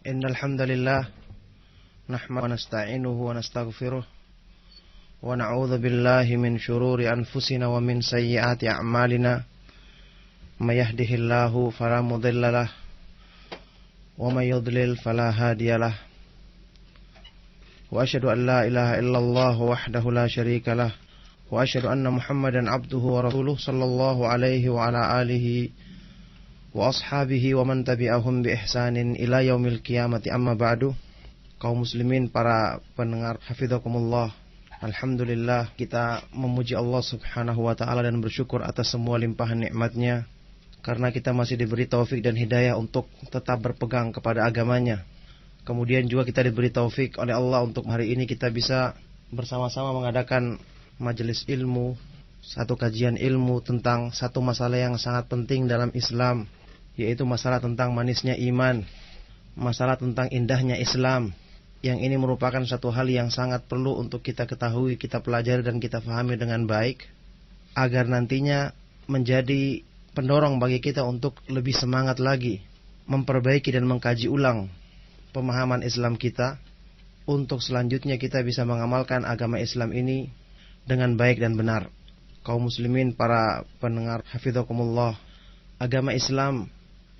Innal hamdalillah nahmaduhu wa nasta'inuhu wa nastaghfiruh wa na'udzu billahi min shururi anfusina wa min sayyiati a'malina. May yahdihillahu fala mudhillalah wa may yudlil fala hadiyalah. Wa asyhadu an la ilaha illallah wahdahu la syarikalah wa asyhadu anna Muhammadan abduhu wa rasuluh sallallahu alaihi wa ala alihi wa ashabihi wa man tabi'ahum bi ihsanin ila yaumil qiyamati, amma ba'du. Kaum muslimin, para pendengar hafizakumullah, alhamdulillah kita memuji Allah subhanahu wa ta'ala dan bersyukur atas semua limpahan nikmatnya, karena kita masih diberi taufik dan hidayah untuk tetap berpegang kepada agamanya. Kemudian juga kita diberi taufik oleh Allah untuk hari ini kita bisa bersama-sama mengadakan majelis ilmu, satu kajian ilmu tentang satu masalah yang sangat penting dalam Islam, yaitu masalah tentang manisnya iman, masalah tentang indahnya Islam, yang ini merupakan satu hal yang sangat perlu untuk kita ketahui, kita pelajari dan kita fahami dengan baik, agar nantinya menjadi pendorong bagi kita untuk lebih semangat lagi memperbaiki dan mengkaji ulang pemahaman Islam kita, untuk selanjutnya kita bisa mengamalkan agama Islam ini dengan baik dan benar. Kaum muslimin, para pendengar hafizakumullah, agama Islam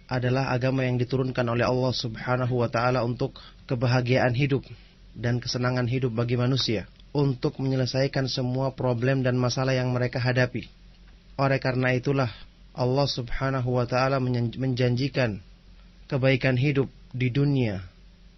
adalah agama yang diturunkan oleh Allah subhanahu wa ta'ala untuk kebahagiaan hidup dan kesenangan hidup bagi manusia, untuk menyelesaikan semua problem dan masalah yang mereka hadapi. Oleh karena itulah Allah subhanahu wa ta'ala menjanjikan kebaikan hidup di dunia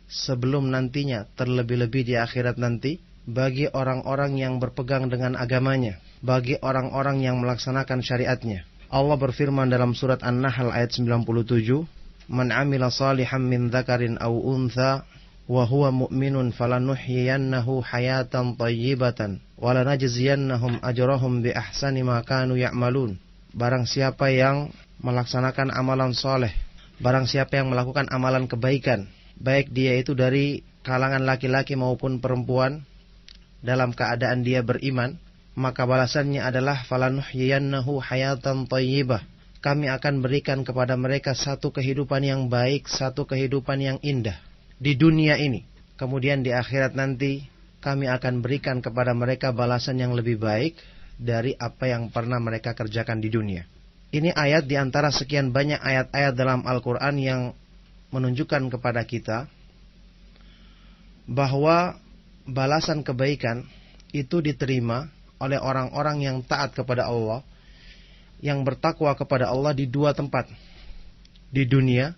sebelum nantinya terlebih-lebih di akhirat nanti bagi orang-orang yang berpegang dengan agamanya, bagi orang-orang yang melaksanakan syariatnya. Allah berfirman dalam surat An-Nahl ayat 97, "Man 'amila shalihan min dzakarin aw untha wa huwa mu'minun falanuhyiyannahu hayatan thayyibatan wa lanajziyannahum ajrahum bi ahsani ma kanu ya'malun." Barang siapa yang melaksanakan amalan soleh, barang siapa yang melakukan amalan kebaikan, baik dia itu dari kalangan laki-laki maupun perempuan, dalam keadaan dia beriman, maka balasannya adalah falanuhyiyannahu hayatan thayyibah. Kami akan berikan kepada mereka satu kehidupan yang baik, satu kehidupan yang indah di dunia ini. Kemudian di akhirat nanti kami akan berikan kepada mereka balasan yang lebih baik dari apa yang pernah mereka kerjakan di dunia. Ini ayat di antara sekian banyak ayat-ayat dalam Al-Quran yang menunjukkan kepada kita bahwa balasan kebaikan itu diterima oleh orang-orang yang taat kepada Allah, yang bertakwa kepada Allah di dua tempat, di dunia,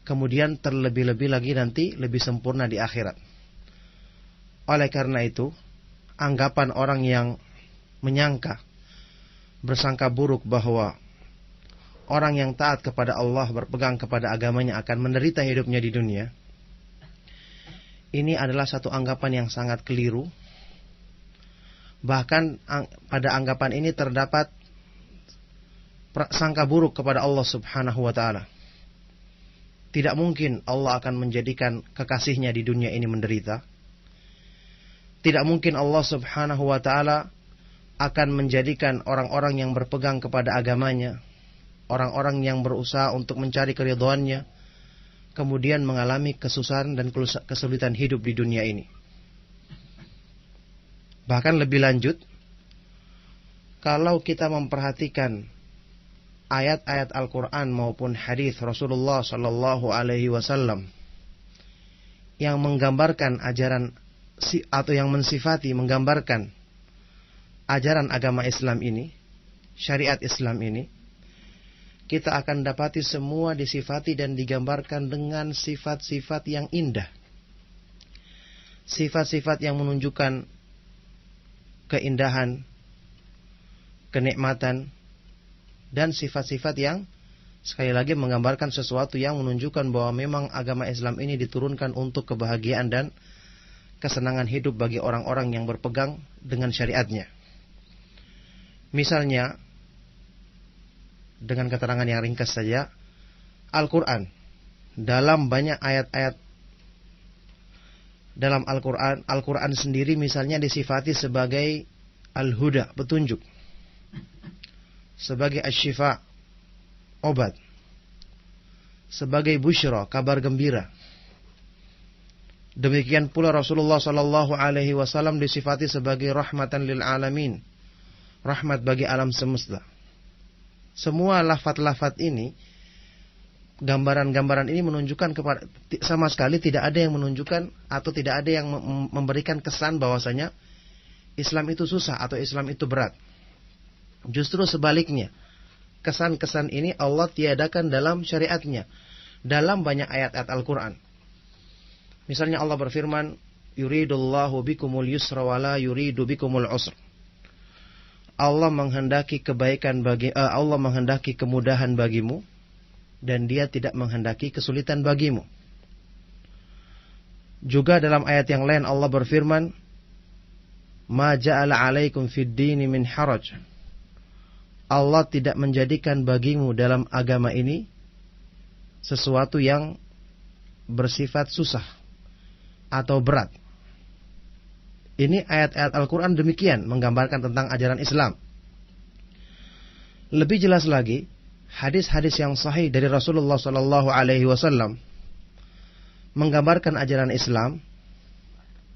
kemudian terlebih-lebih lagi nanti lebih sempurna di akhirat. Oleh karena itu, anggapan orang yang menyangka, bersangka buruk bahwa orang yang taat kepada Allah, berpegang kepada agamanya akan menderita hidupnya di dunia, ini adalah satu anggapan yang sangat keliru. Bahkan pada anggapan ini terdapat sangka buruk kepada Allah subhanahu wa ta'ala. Tidak mungkin Allah akan menjadikan kekasihnya di dunia ini menderita. Tidak mungkin Allah subhanahu wa ta'ala akan menjadikan orang-orang yang berpegang kepada agamanya, orang-orang yang berusaha untuk mencari keridhaannya, kemudian mengalami kesusahan dan kesulitan hidup di dunia ini. Bahkan lebih lanjut, kalau kita memperhatikan ayat-ayat Al-Quran maupun hadis Rasulullah sallallahu alaihi wasallam yang menggambarkan ajaran atau yang mensifati, menggambarkan ajaran agama Islam ini, syariat Islam ini, kita akan dapati semua disifati dan digambarkan dengan sifat-sifat yang indah, sifat-sifat yang menunjukkan keindahan, kenikmatan, dan sifat-sifat yang sekali lagi menggambarkan sesuatu yang menunjukkan bahwa memang agama Islam ini diturunkan untuk kebahagiaan dan kesenangan hidup bagi orang-orang yang berpegang dengan syariatnya. Misalnya, dengan keterangan yang ringkas saja, Al-Quran, dalam banyak ayat-ayat dalam Al-Quran, Al-Quran sendiri misalnya disifati sebagai Al-Huda, petunjuk, sebagai Asy-Syifa, obat, sebagai Busyra, kabar gembira. Demikian pula Rasulullah sallallahu alaihi wasallam disifati sebagai rahmatan lil alamin, rahmat bagi alam semesta. Semua lafaz-lafaz ini, gambaran-gambaran ini menunjukkan kepada, sama sekali tidak ada yang menunjukkan atau tidak ada yang memberikan kesan bahwasanya Islam itu susah atau Islam itu berat. Justru sebaliknya, kesan-kesan ini Allah tiadakan dalam syariatnya, dalam banyak ayat-ayat Al-Quran. Misalnya Allah berfirman, yuridullahu bikumul yusra wa la yuridu bikumul usra. Allah menghendaki kebaikan Allah menghendaki kemudahan bagimu dan Dia tidak menghendaki kesulitan bagimu. Juga dalam ayat yang lain Allah berfirman, ma ja'ala 'alaikum fid dini min haraj. Allah tidak menjadikan bagimu dalam agama ini sesuatu yang bersifat susah atau berat. Ini ayat-ayat Al-Quran demikian menggambarkan tentang ajaran Islam. Lebih jelas lagi, hadis-hadis yang sahih dari Rasulullah sallallahu alaihi wasallam menggambarkan ajaran Islam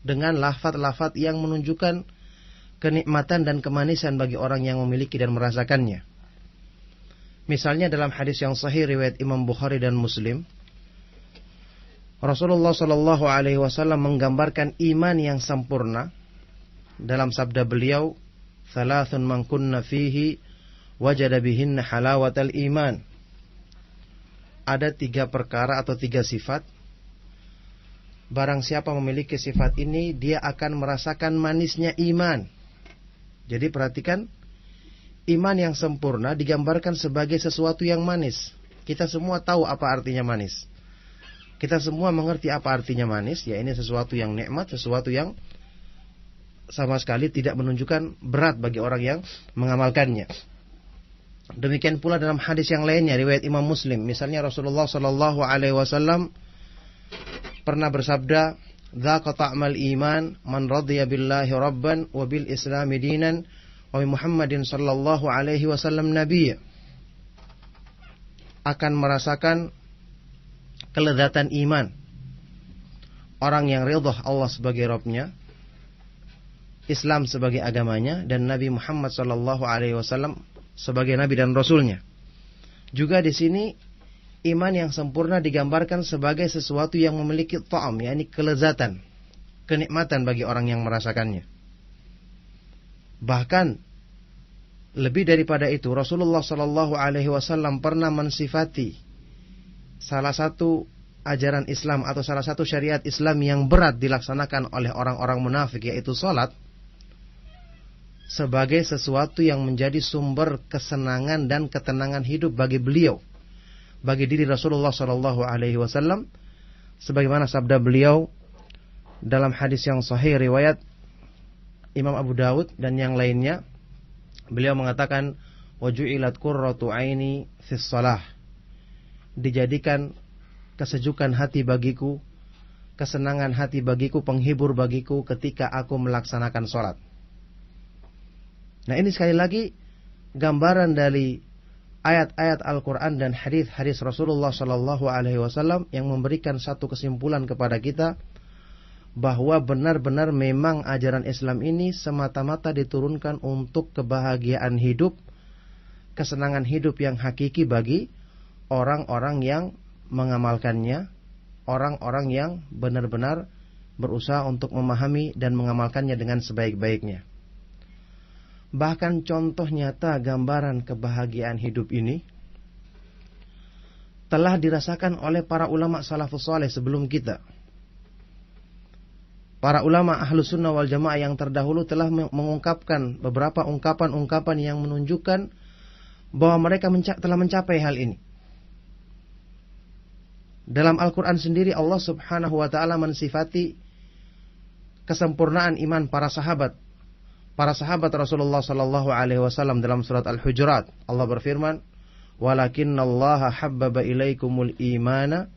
dengan lafaz-lafaz yang menunjukkan kenikmatan dan kemanisan bagi orang yang memiliki dan merasakannya. Misalnya dalam hadis yang sahih riwayat Imam Bukhari dan Muslim, Rasulullah sallallahu alaihi wasallam menggambarkan iman yang sempurna dalam sabda beliau, "Thalathun man kunna fihi wajada bihinna halawatal iman." Ada 3 perkara atau 3 sifat. Barang siapa memiliki sifat ini, dia akan merasakan manisnya iman. Jadi perhatikan, iman yang sempurna digambarkan sebagai sesuatu yang manis. Kita semua tahu apa artinya manis. Kita semua mengerti apa artinya manis, ya ini sesuatu yang nikmat, sesuatu yang sama sekali tidak menunjukkan berat bagi orang yang mengamalkannya. Demikian pula dalam hadis yang lainnya riwayat Imam Muslim, misalnya Rasulullah sallallahu alaihi wasallam pernah bersabda, "Dzaqa ta'mal iman man radiya billahi rabban wa bil islami dinan wa bi Muhammadin sallallahu alaihi wasallam nabiyya." Akan merasakan kelezatan iman orang yang ridha Allah sebagai Rabbnya, Islam sebagai agamanya, dan Nabi Muhammad sallallahu alaihi wasallam sebagai Nabi dan Rasulnya. Juga di sini iman yang sempurna digambarkan sebagai sesuatu yang memiliki ta'am, yakni kelezatan, kenikmatan bagi orang yang merasakannya. Bahkan lebih daripada itu, Rasulullah sallallahu alaihi wasallam pernah mensifati salah satu ajaran Islam atau salah satu syariat Islam yang berat dilaksanakan oleh orang-orang munafik, yaitu salat, sebagai sesuatu yang menjadi sumber kesenangan dan ketenangan hidup bagi beliau, bagi diri Rasulullah sallallahu alaihi wasallam, sebagaimana sabda beliau dalam hadis yang sahih riwayat Imam Abu Dawud dan yang lainnya. Beliau mengatakan, "Waju'ilat qurratu aini fis shalah." Dijadikan kesejukan hati bagiku, kesenangan hati bagiku, penghibur bagiku ketika aku melaksanakan sholat. Nah, ini sekali lagi gambaran dari ayat-ayat Al-Quran dan hadis-hadis Rasulullah sallallahu alaihi wasallam yang memberikan satu kesimpulan kepada kita bahwa benar-benar memang ajaran Islam ini semata-mata diturunkan untuk kebahagiaan hidup, kesenangan hidup yang hakiki bagi orang-orang yang mengamalkannya, orang-orang yang benar-benar berusaha untuk memahami dan mengamalkannya dengan sebaik-baiknya. Bahkan contoh nyata gambaran kebahagiaan hidup ini telah dirasakan oleh para ulama salafus saleh sebelum kita. Para ulama Ahlus Sunnah wal Jamaah yang terdahulu telah mengungkapkan beberapa ungkapan-ungkapan yang menunjukkan bahwa mereka telah mencapai hal ini. Dalam Al-Quran sendiri Allah subhanahu wa ta'ala mensifati kesempurnaan iman para sahabat Rasulullah sallallahu alaihi wasallam dalam surat Al-Hujurat. Allah berfirman, "Walakinnallaha habbaba ilaikumul imana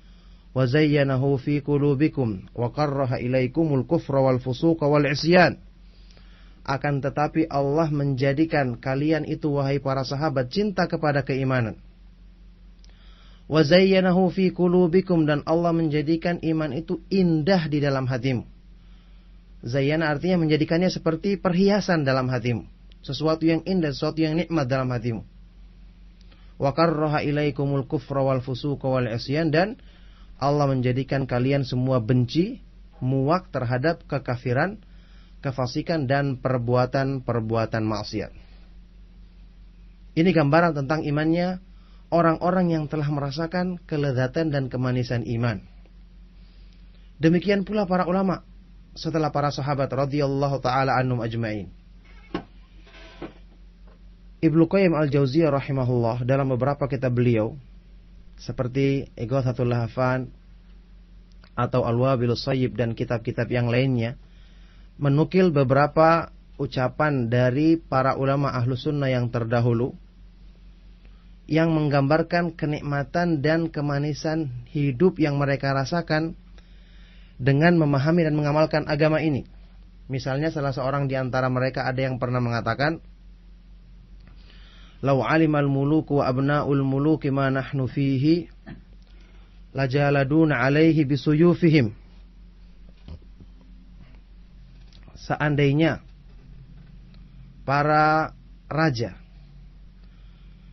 wa zayyanahu fi qulubikum wa qarraha ilaikumul kufra wal fusuqa wal isyan." Akan tetapi Allah menjadikan kalian itu, wahai para sahabat, cinta kepada keimanan. Wa zayyanahu fi qulubikum, dan Allah menjadikan iman itu indah di dalam hatimu. Zayyana artinya menjadikannya seperti perhiasan dalam hatimu, sesuatu yang indah, sesuatu yang nikmat dalam hatimu. Wa karraha ilaikumul kufra wal fusuqa wal isyan, dan Allah menjadikan kalian semua benci, muak terhadap kekafiran, kefasikan, dan perbuatan-perbuatan maksiat. Ini gambaran tentang imannya orang-orang yang telah merasakan kelezatan dan kemanisan iman. Demikian pula para ulama setelah para sahabat radhiyallahu taala anhum ajma'in. Ibnu Qayyim al-Jauziyah rahimahullah dalam beberapa kitab beliau seperti Ighathatul Lahfan atau Al-Wabilus Shayyib dan kitab-kitab yang lainnya menukil beberapa ucapan dari para ulama Ahlus Sunnah yang terdahulu yang menggambarkan kenikmatan dan kemanisan hidup yang mereka rasakan dengan memahami dan mengamalkan agama ini. Misalnya salah seorang di antara mereka ada yang pernah mengatakan, "Lau alimal muluku wa abna'ul muluki ma nahnu fihi lajaladuna 'alaihi bisuyufihim." Seandainya para raja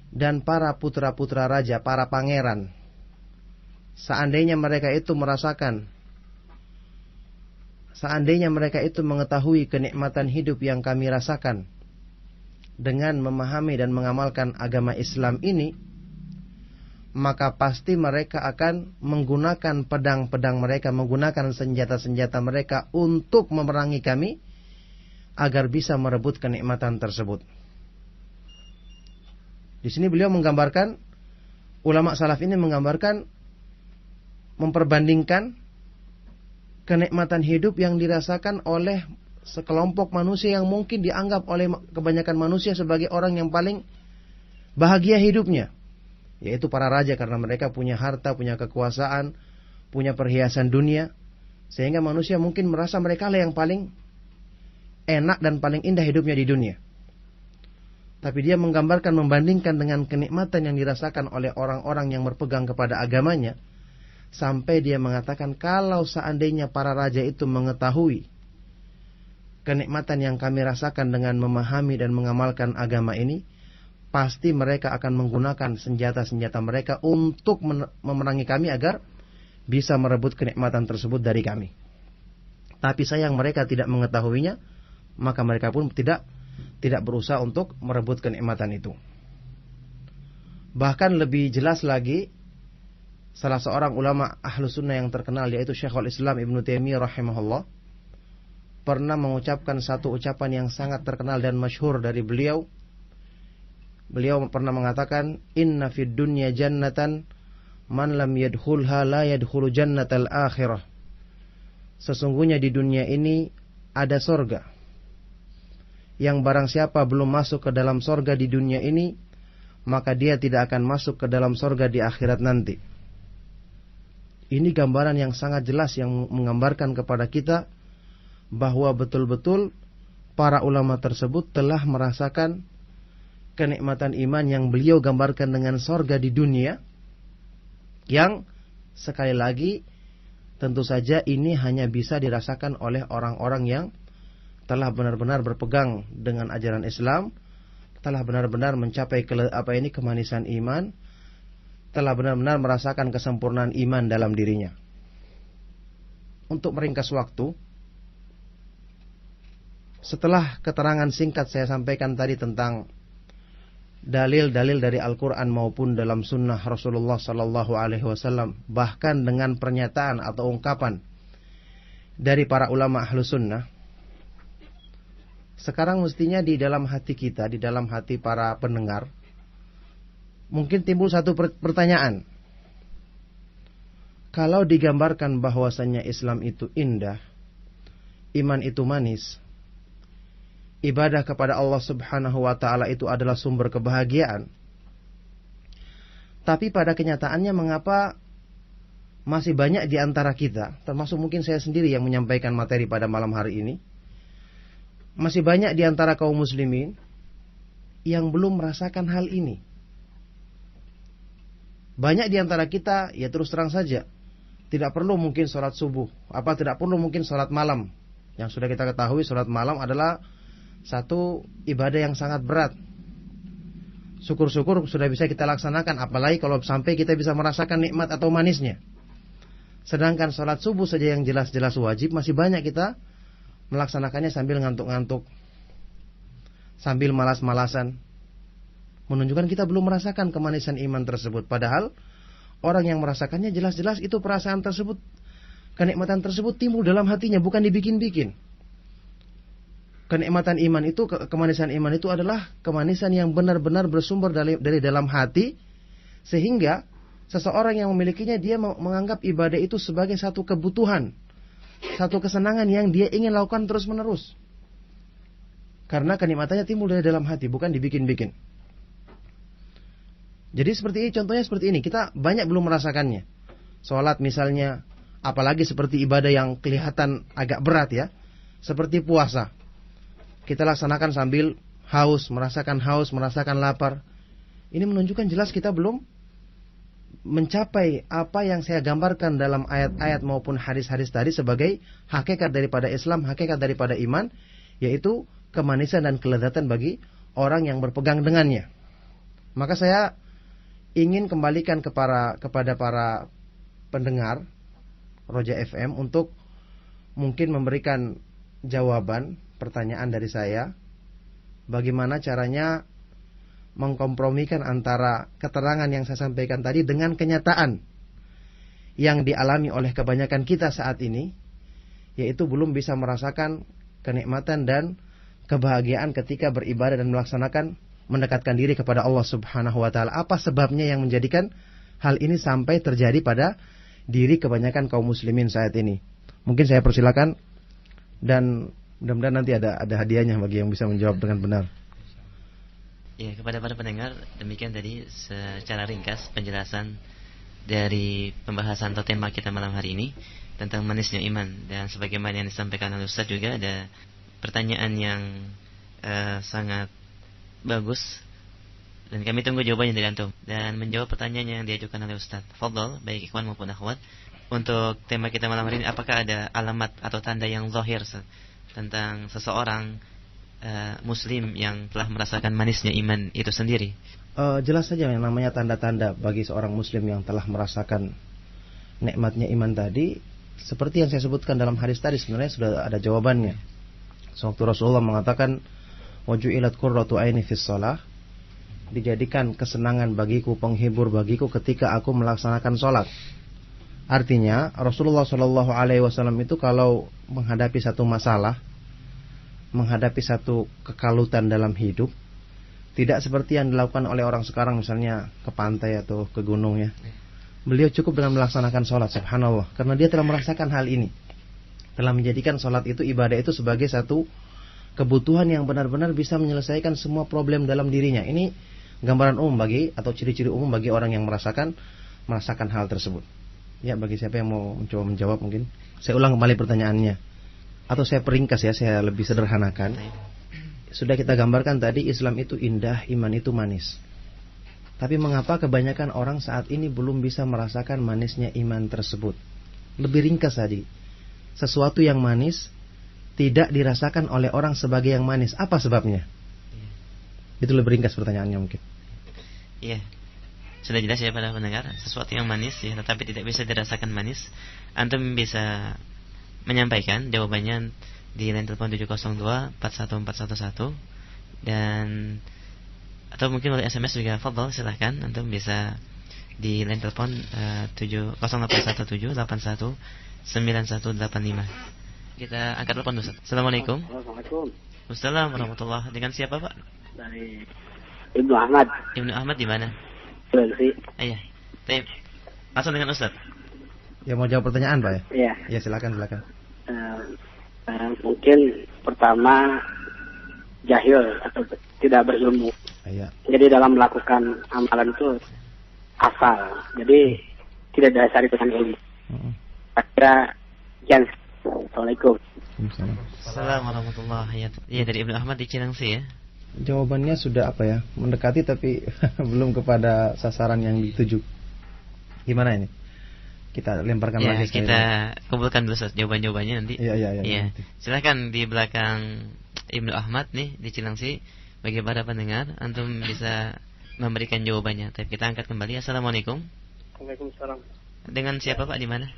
dan para putra-putra raja, para pangeran, seandainya mereka itu mengetahui kenikmatan hidup yang kami rasakan dengan memahami dan mengamalkan agama Islam ini, maka pasti mereka akan menggunakan pedang-pedang mereka, menggunakan senjata-senjata mereka untuk memerangi kami agar bisa merebut kenikmatan tersebut. Di sini beliau menggambarkan, ulama salaf ini menggambarkan, memperbandingkan kenikmatan hidup yang dirasakan oleh sekelompok manusia yang mungkin dianggap oleh kebanyakan manusia sebagai orang yang paling bahagia hidupnya, yaitu para raja, karena mereka punya harta, punya kekuasaan, punya perhiasan dunia, sehingga manusia mungkin merasa mereka lah yang paling enak dan paling indah hidupnya di dunia. Tapi dia menggambarkan, membandingkan dengan kenikmatan yang dirasakan oleh orang-orang yang berpegang kepada agamanya, sampai dia mengatakan, kalau seandainya para raja itu mengetahui kenikmatan yang kami rasakan dengan memahami dan mengamalkan agama ini, pasti mereka akan menggunakan senjata-senjata mereka untuk memerangi kami agar bisa merebut kenikmatan tersebut dari kami. Tapi sayang mereka tidak mengetahuinya, maka mereka pun tidak berusaha untuk merebut kenikmatan itu. Bahkan lebih jelas lagi, salah seorang ulama Ahlus Sunnah yang terkenal, yaitu Syekhul Islam Ibnu Taimiyah rahimahullah, pernah mengucapkan satu ucapan yang sangat terkenal dan masyhur dari beliau. Beliau pernah mengatakan, "Inna fid dunya jannatan man lam yadkhulha la yadkhulu jannatal akhirah." Sesungguhnya di dunia ini ada sorga yang barang siapa belum masuk ke dalam sorga di dunia ini, maka dia tidak akan masuk ke dalam sorga di akhirat nanti. Ini gambaran yang sangat jelas yang menggambarkan kepada kita bahwa betul-betul para ulama tersebut telah merasakan kenikmatan iman yang beliau gambarkan dengan sorga di dunia, yang sekali lagi tentu saja ini hanya bisa dirasakan oleh orang-orang yang telah benar-benar berpegang dengan ajaran Islam, telah benar-benar mencapai kemanisan iman, telah benar-benar merasakan kesempurnaan iman dalam dirinya. Untuk meringkas waktu, setelah keterangan singkat saya sampaikan tadi tentang dalil-dalil dari Al-Quran maupun dalam sunnah Rasulullah SAW, bahkan dengan pernyataan atau ungkapan dari para ulama Ahlus Sunnah, sekarang mestinya di dalam hati kita, di dalam hati para pendengar, mungkin timbul satu pertanyaan. Kalau digambarkan bahwasannya Islam itu indah, iman itu manis, ibadah kepada Allah Subhanahu wa ta'ala itu adalah sumber kebahagiaan, tapi pada kenyataannya mengapa masih banyak di antara kita, termasuk mungkin saya sendiri yang menyampaikan materi pada malam hari ini, masih banyak di antara kaum muslimin yang belum merasakan hal ini. Banyak di antara kita, ya terus terang saja, tidak perlu mungkin sholat subuh, tidak perlu mungkin sholat malam. Yang sudah kita ketahui, sholat malam adalah satu ibadah yang sangat berat. Syukur-syukur sudah bisa kita laksanakan, apalagi kalau sampai kita bisa merasakan nikmat atau manisnya. Sedangkan sholat subuh saja yang jelas-jelas wajib, masih banyak kita melaksanakannya sambil ngantuk-ngantuk, sambil malas-malasan, menunjukkan kita belum merasakan kemanisan iman tersebut. Padahal orang yang merasakannya jelas-jelas itu perasaan tersebut, kenikmatan tersebut timbul dalam hatinya, bukan dibikin-bikin. Kenikmatan iman itu, kemanisan iman itu adalah kemanisan yang benar-benar bersumber dari dalam hati, sehingga seseorang yang memilikinya, dia menganggap ibadah itu sebagai satu kebutuhan, satu kesenangan yang dia ingin lakukan terus-menerus. Karena kenikmatannya timbul dari dalam hati, bukan dibikin-bikin. Jadi contohnya seperti ini, kita banyak belum merasakannya. Sholat misalnya, apalagi seperti ibadah yang kelihatan agak berat ya, seperti puasa. Kita laksanakan sambil haus, merasakan lapar. Ini menunjukkan jelas kita belum mencapai apa yang saya gambarkan dalam ayat-ayat maupun hadis-hadis tadi sebagai hakikat daripada Islam, hakikat daripada iman, yaitu kemanisan dan kelezatan bagi orang yang berpegang dengannya. Maka saya ingin kembalikan kepada para pendengar Roja FM untuk mungkin memberikan jawaban pertanyaan dari saya, bagaimana caranya mengkompromikan antara keterangan yang saya sampaikan tadi dengan kenyataan yang dialami oleh kebanyakan kita saat ini, yaitu belum bisa merasakan kenikmatan dan kebahagiaan ketika beribadah dan mendekatkan diri kepada Allah Subhanahu wa taala. Apa sebabnya yang menjadikan hal ini sampai terjadi pada diri kebanyakan kaum muslimin saat ini? Mungkin saya persilakan, dan mudah-mudahan nanti ada hadiahnya bagi yang bisa menjawab dengan benar. Ya, kepada para pendengar, demikian tadi secara ringkas penjelasan dari pembahasan atau tema kita malam hari ini tentang manisnya iman. Dan sebagaimana yang disampaikan oleh Ustaz, juga ada pertanyaan yang sangat bagus, dan kami tunggu jawabannya dari antum. Dan menjawab pertanyaan yang diajukan oleh Ustaz, fadhal, baik ikhwan maupun akhwat, untuk tema kita malam hari ini, apakah ada alamat atau tanda yang zahir tentang seseorang muslim yang telah merasakan manisnya iman itu sendiri? Jelas saja yang namanya tanda-tanda bagi seorang muslim yang telah merasakan nikmatnya iman tadi, seperti yang saya sebutkan dalam hadis tadi, sebenarnya sudah ada jawabannya. Sewaktu Rasulullah mengatakan, waju'ilat qurratu aini fis shalah, dijadikan kesenangan bagiku, penghibur bagiku ketika aku melaksanakan sholat. Artinya Rasulullah SAW itu kalau menghadapi satu masalah, menghadapi satu kekalutan dalam hidup, tidak seperti yang dilakukan oleh orang sekarang, misalnya ke pantai atau ke gunung ya. Beliau cukup dengan melaksanakan sholat, subhanallah, karena dia telah merasakan hal ini, telah menjadikan sholat itu, ibadah itu sebagai satu kebutuhan yang benar-benar bisa menyelesaikan semua problem dalam dirinya. Ini gambaran umum atau ciri-ciri umum bagi orang yang merasakan hal tersebut. Ya, bagi siapa yang mau mencoba menjawab, mungkin saya ulang kembali pertanyaannya, atau saya peringkas ya, saya lebih sederhanakan. Sudah kita gambarkan tadi, Islam itu indah, iman itu manis. Tapi mengapa kebanyakan orang saat ini belum bisa merasakan manisnya iman tersebut? Lebih ringkas tadi, sesuatu yang manis tidak dirasakan oleh orang sebagai yang manis. Apa sebabnya? Itu lebih ringkas pertanyaannya mungkin. Iya, sudah jelas ya pada pendengar, sesuatu yang manis ya, tetapi tidak bisa dirasakan manis. Antum bisa menyampaikan jawabannya di line telepon 702-41411, dan atau mungkin oleh SMS juga, fadhal, silahkan antum bisa di line telepon 0817819195. Kita angkat telepon dulu. Assalamualaikum. Waalaikumsalam warahmatullahi. Dengan siapa Pak? Dari Ibnu Ahmad. Ibnu Ahmad di mana? Sulawesi. Iya. Baik. Langsung dengan Ustaz. Ya, mau jawab pertanyaan Pak ya? Iya. Ya, silakan. Mungkin pertama jahil atau tidak berilmu. Iya. Jadi dalam melakukan amalan itu asal. Jadi tidak dasari dengan ilmu. Akhirnya Assalamualaikum. Assalamualaikum warahmatullahi wabarakatuh. Iya, dari Ibnu Ahmad di Cilengsi ya. Jawabannya sudah mendekati, tapi belum kepada sasaran yang dituju. Gimana ini? Kita lemparkan Ya, lagi sekali kita lagi. kumpulkan dulu Ustaz jawaban-jawabannya nanti. Iya. Iya. Silakan di belakang Ibnu Ahmad nih di Cilengsi. Bagi para pendengar, antum bisa memberikan jawabannya. Tapi kita angkat kembali. Assalamualaikum. Waalaikumsalam. Dengan siapa Pak, di mana?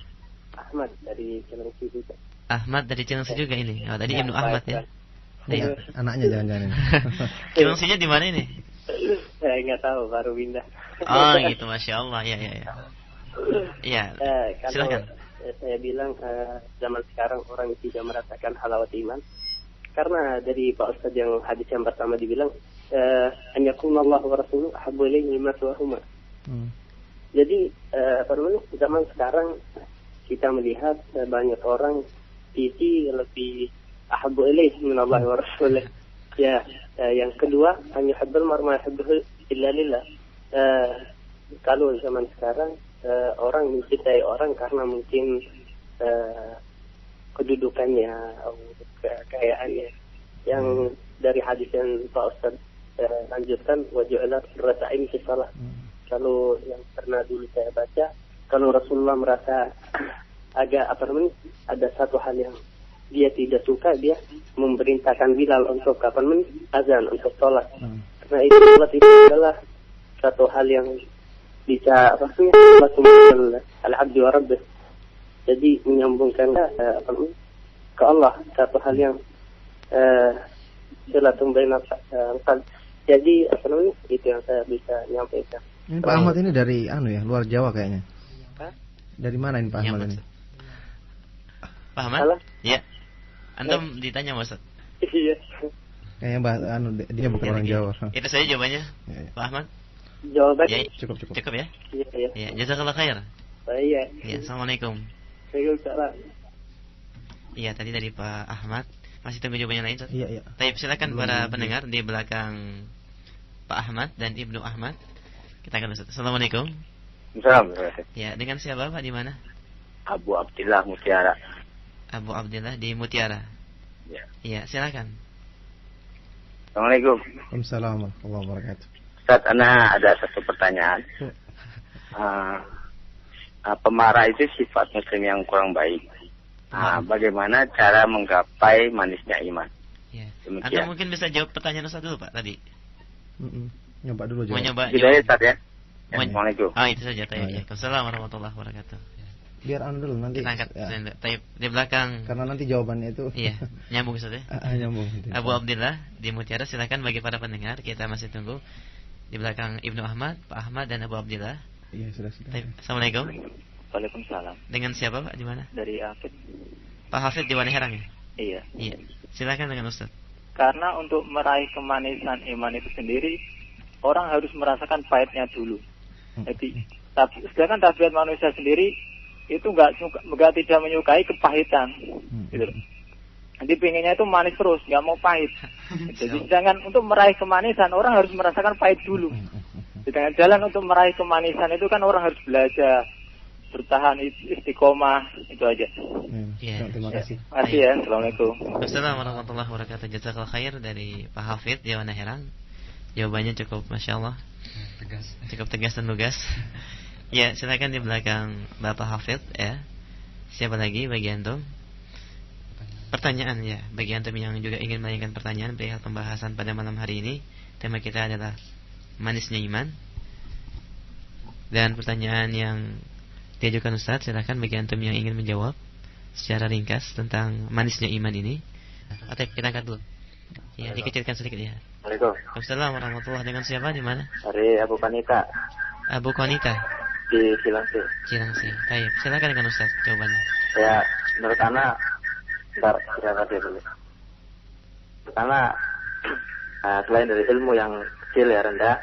Ahmad dari Cilengsi juga. Ahmad dari Cilengsi juga ini. Oh, tadi Ibnu Ahmad ya. Iya. Anaknya jangan-jangan ini. Cilengsinya di mana ini? Saya nggak tahu, baru pindah. Oh, gitu, Masya Allah. Ya. Iya. Silakan. Saya bilang zaman sekarang orang tidak merasakan halawat iman. Karena dari Pak Ustadz yang hadis yang pertama dibilang an yakunallahu wa rasuluhu ahabbu ilaihi mimma siwahuma. Jadi zaman sekarang kita melihat banyak orang isi lebih ahabbu ilaihi minallahi wa rasulih. Ya, yang kedua an yuhibbul mar'a ma yuhibbu illa lillah. Kalau zaman sekarang orang mencintai orang karena mungkin kedudukannya atau kekayaannya, yang dari hadis yang Pak Ustaz lanjutkan wajulat rasain fi shalah. Kalau yang pernah dulu saya baca, kalau Rasulullah merasa agak ada satu hal yang dia tidak suka, dia memerintahkan Bilal untuk azan untuk sholat. Karena itu sholat itu adalah satu hal yang bisa al-abdi wa rabbih. Jadi menyambungkan ke Allah, satu hal yang silatum bainal qalb. Jadi itu yang saya bisa nyampaikan. Ini Pak Ahmad ini dari luar Jawa kayaknya. Hah? Dari mana ini Pak Ahmad ini? Pak Ahmad? Iya. Antum ditanya Ustaz. Iya. Kayaknya dia bukan orang Jawa. Itu saja jawabannya. Ya. Pak Ahmad? Jawabannya Cukup ya? Iya. Ya, jazakallah khair. Iya. Ya, assalamualaikum. Waalaikumsalam. Iya, tadi dari Pak Ahmad. Masih tunggu jawabannya lain, Ustaz? Iya. Tapi silakan para pendengar di belakang Pak Ahmad dan Ibnu Ahmad. Kita akan Ustaz. Assalamualaikum. Assalamualaikum. Ya, dengan siapa Pak, di mana? Abu Abdillah Mutiara. Abu Abdillah di Mutiara. Ya. Iya, silakan. Assalamualaikum. Waalaikumsalam warahmatullahi wabarakatuh. Ustaz, ana ada satu pertanyaan. Pemarah itu sifat muslim yang kurang baik. Bagaimana cara menggapai manisnya iman? Ya. Demikian. Anda mungkin bisa jawab pertanyaan Ustaz dulu Pak tadi. Nyoba dulu Mau jawab. nyoba Tidak ya, jawab? Ustaz ya. Mau- Assalamualaikum. Itu saja. Oh, iya. Waalaikumsalam warahmatullahi wabarakatuh. Biar dulu nanti. Kita angkat Ya. di belakang. Karena nanti jawabannya itu. Iya, nyambung Ustaz ya. Nyambung. Abu Abdillah di Mutiara, silakan bagi para pendengar, kita masih tunggu di belakang Ibnu Ahmad, Pak Ahmad dan Abu Abdillah. Iya, sudah. Assalamualaikum. Waalaikumsalam. Dengan siapa Pak, di mana? Dari Afid. Pak Hafid di Wanaherang ya? Iya. Iya. Silakan dengan Ustaz. Karena untuk meraih kemanisan iman itu sendiri, orang harus merasakan pahitnya dulu. Jadi, sedangkan tabiat manusia sendiri itu nggak tidak menyukai kepahitan, gitu. Jadi pengennya itu manis terus, nggak mau pahit. Jadi sedangkan untuk meraih kemanisan orang harus merasakan pahit dulu. Sedangkan jalan untuk meraih kemanisan itu kan orang harus belajar, bertahan, istiqomah, itu aja. Iya. Terima kasih. Terima kasih ya. Assalamualaikum. Assalamualaikum warahmatullahi wabarakatuh. Jazakallah khair dari Pak Hafid di Wanaherang. Jawabannya cukup Masya Allah, cukup tegas dan lugas. Ya, silakan di belakang Bapak Hafid ya. Siapa lagi bagi antum? Pertanyaan ya, bagi antum yang juga ingin menanyakan pertanyaan perihal pembahasan pada malam hari ini. Tema kita adalah manisnya iman. Dan pertanyaan yang diajukan Ustaz, silakan bagi antum yang ingin menjawab secara ringkas tentang manisnya iman ini. Atau kita angkat dulu. Ya, dikecilkan sedikit ya. Waalaikumsalam. Assalamualaikum warahmatullahi wabarakatuh. Dengan siapa, di mana? Dari Abu Panita Abu Konita, di Cilengsi. Cilengsi. Baik, silakan dengan Ustaz jawabannya. Ya, menurut Ana, bentar, dulu. Karena selain dari ilmu yang kecil ya rendah,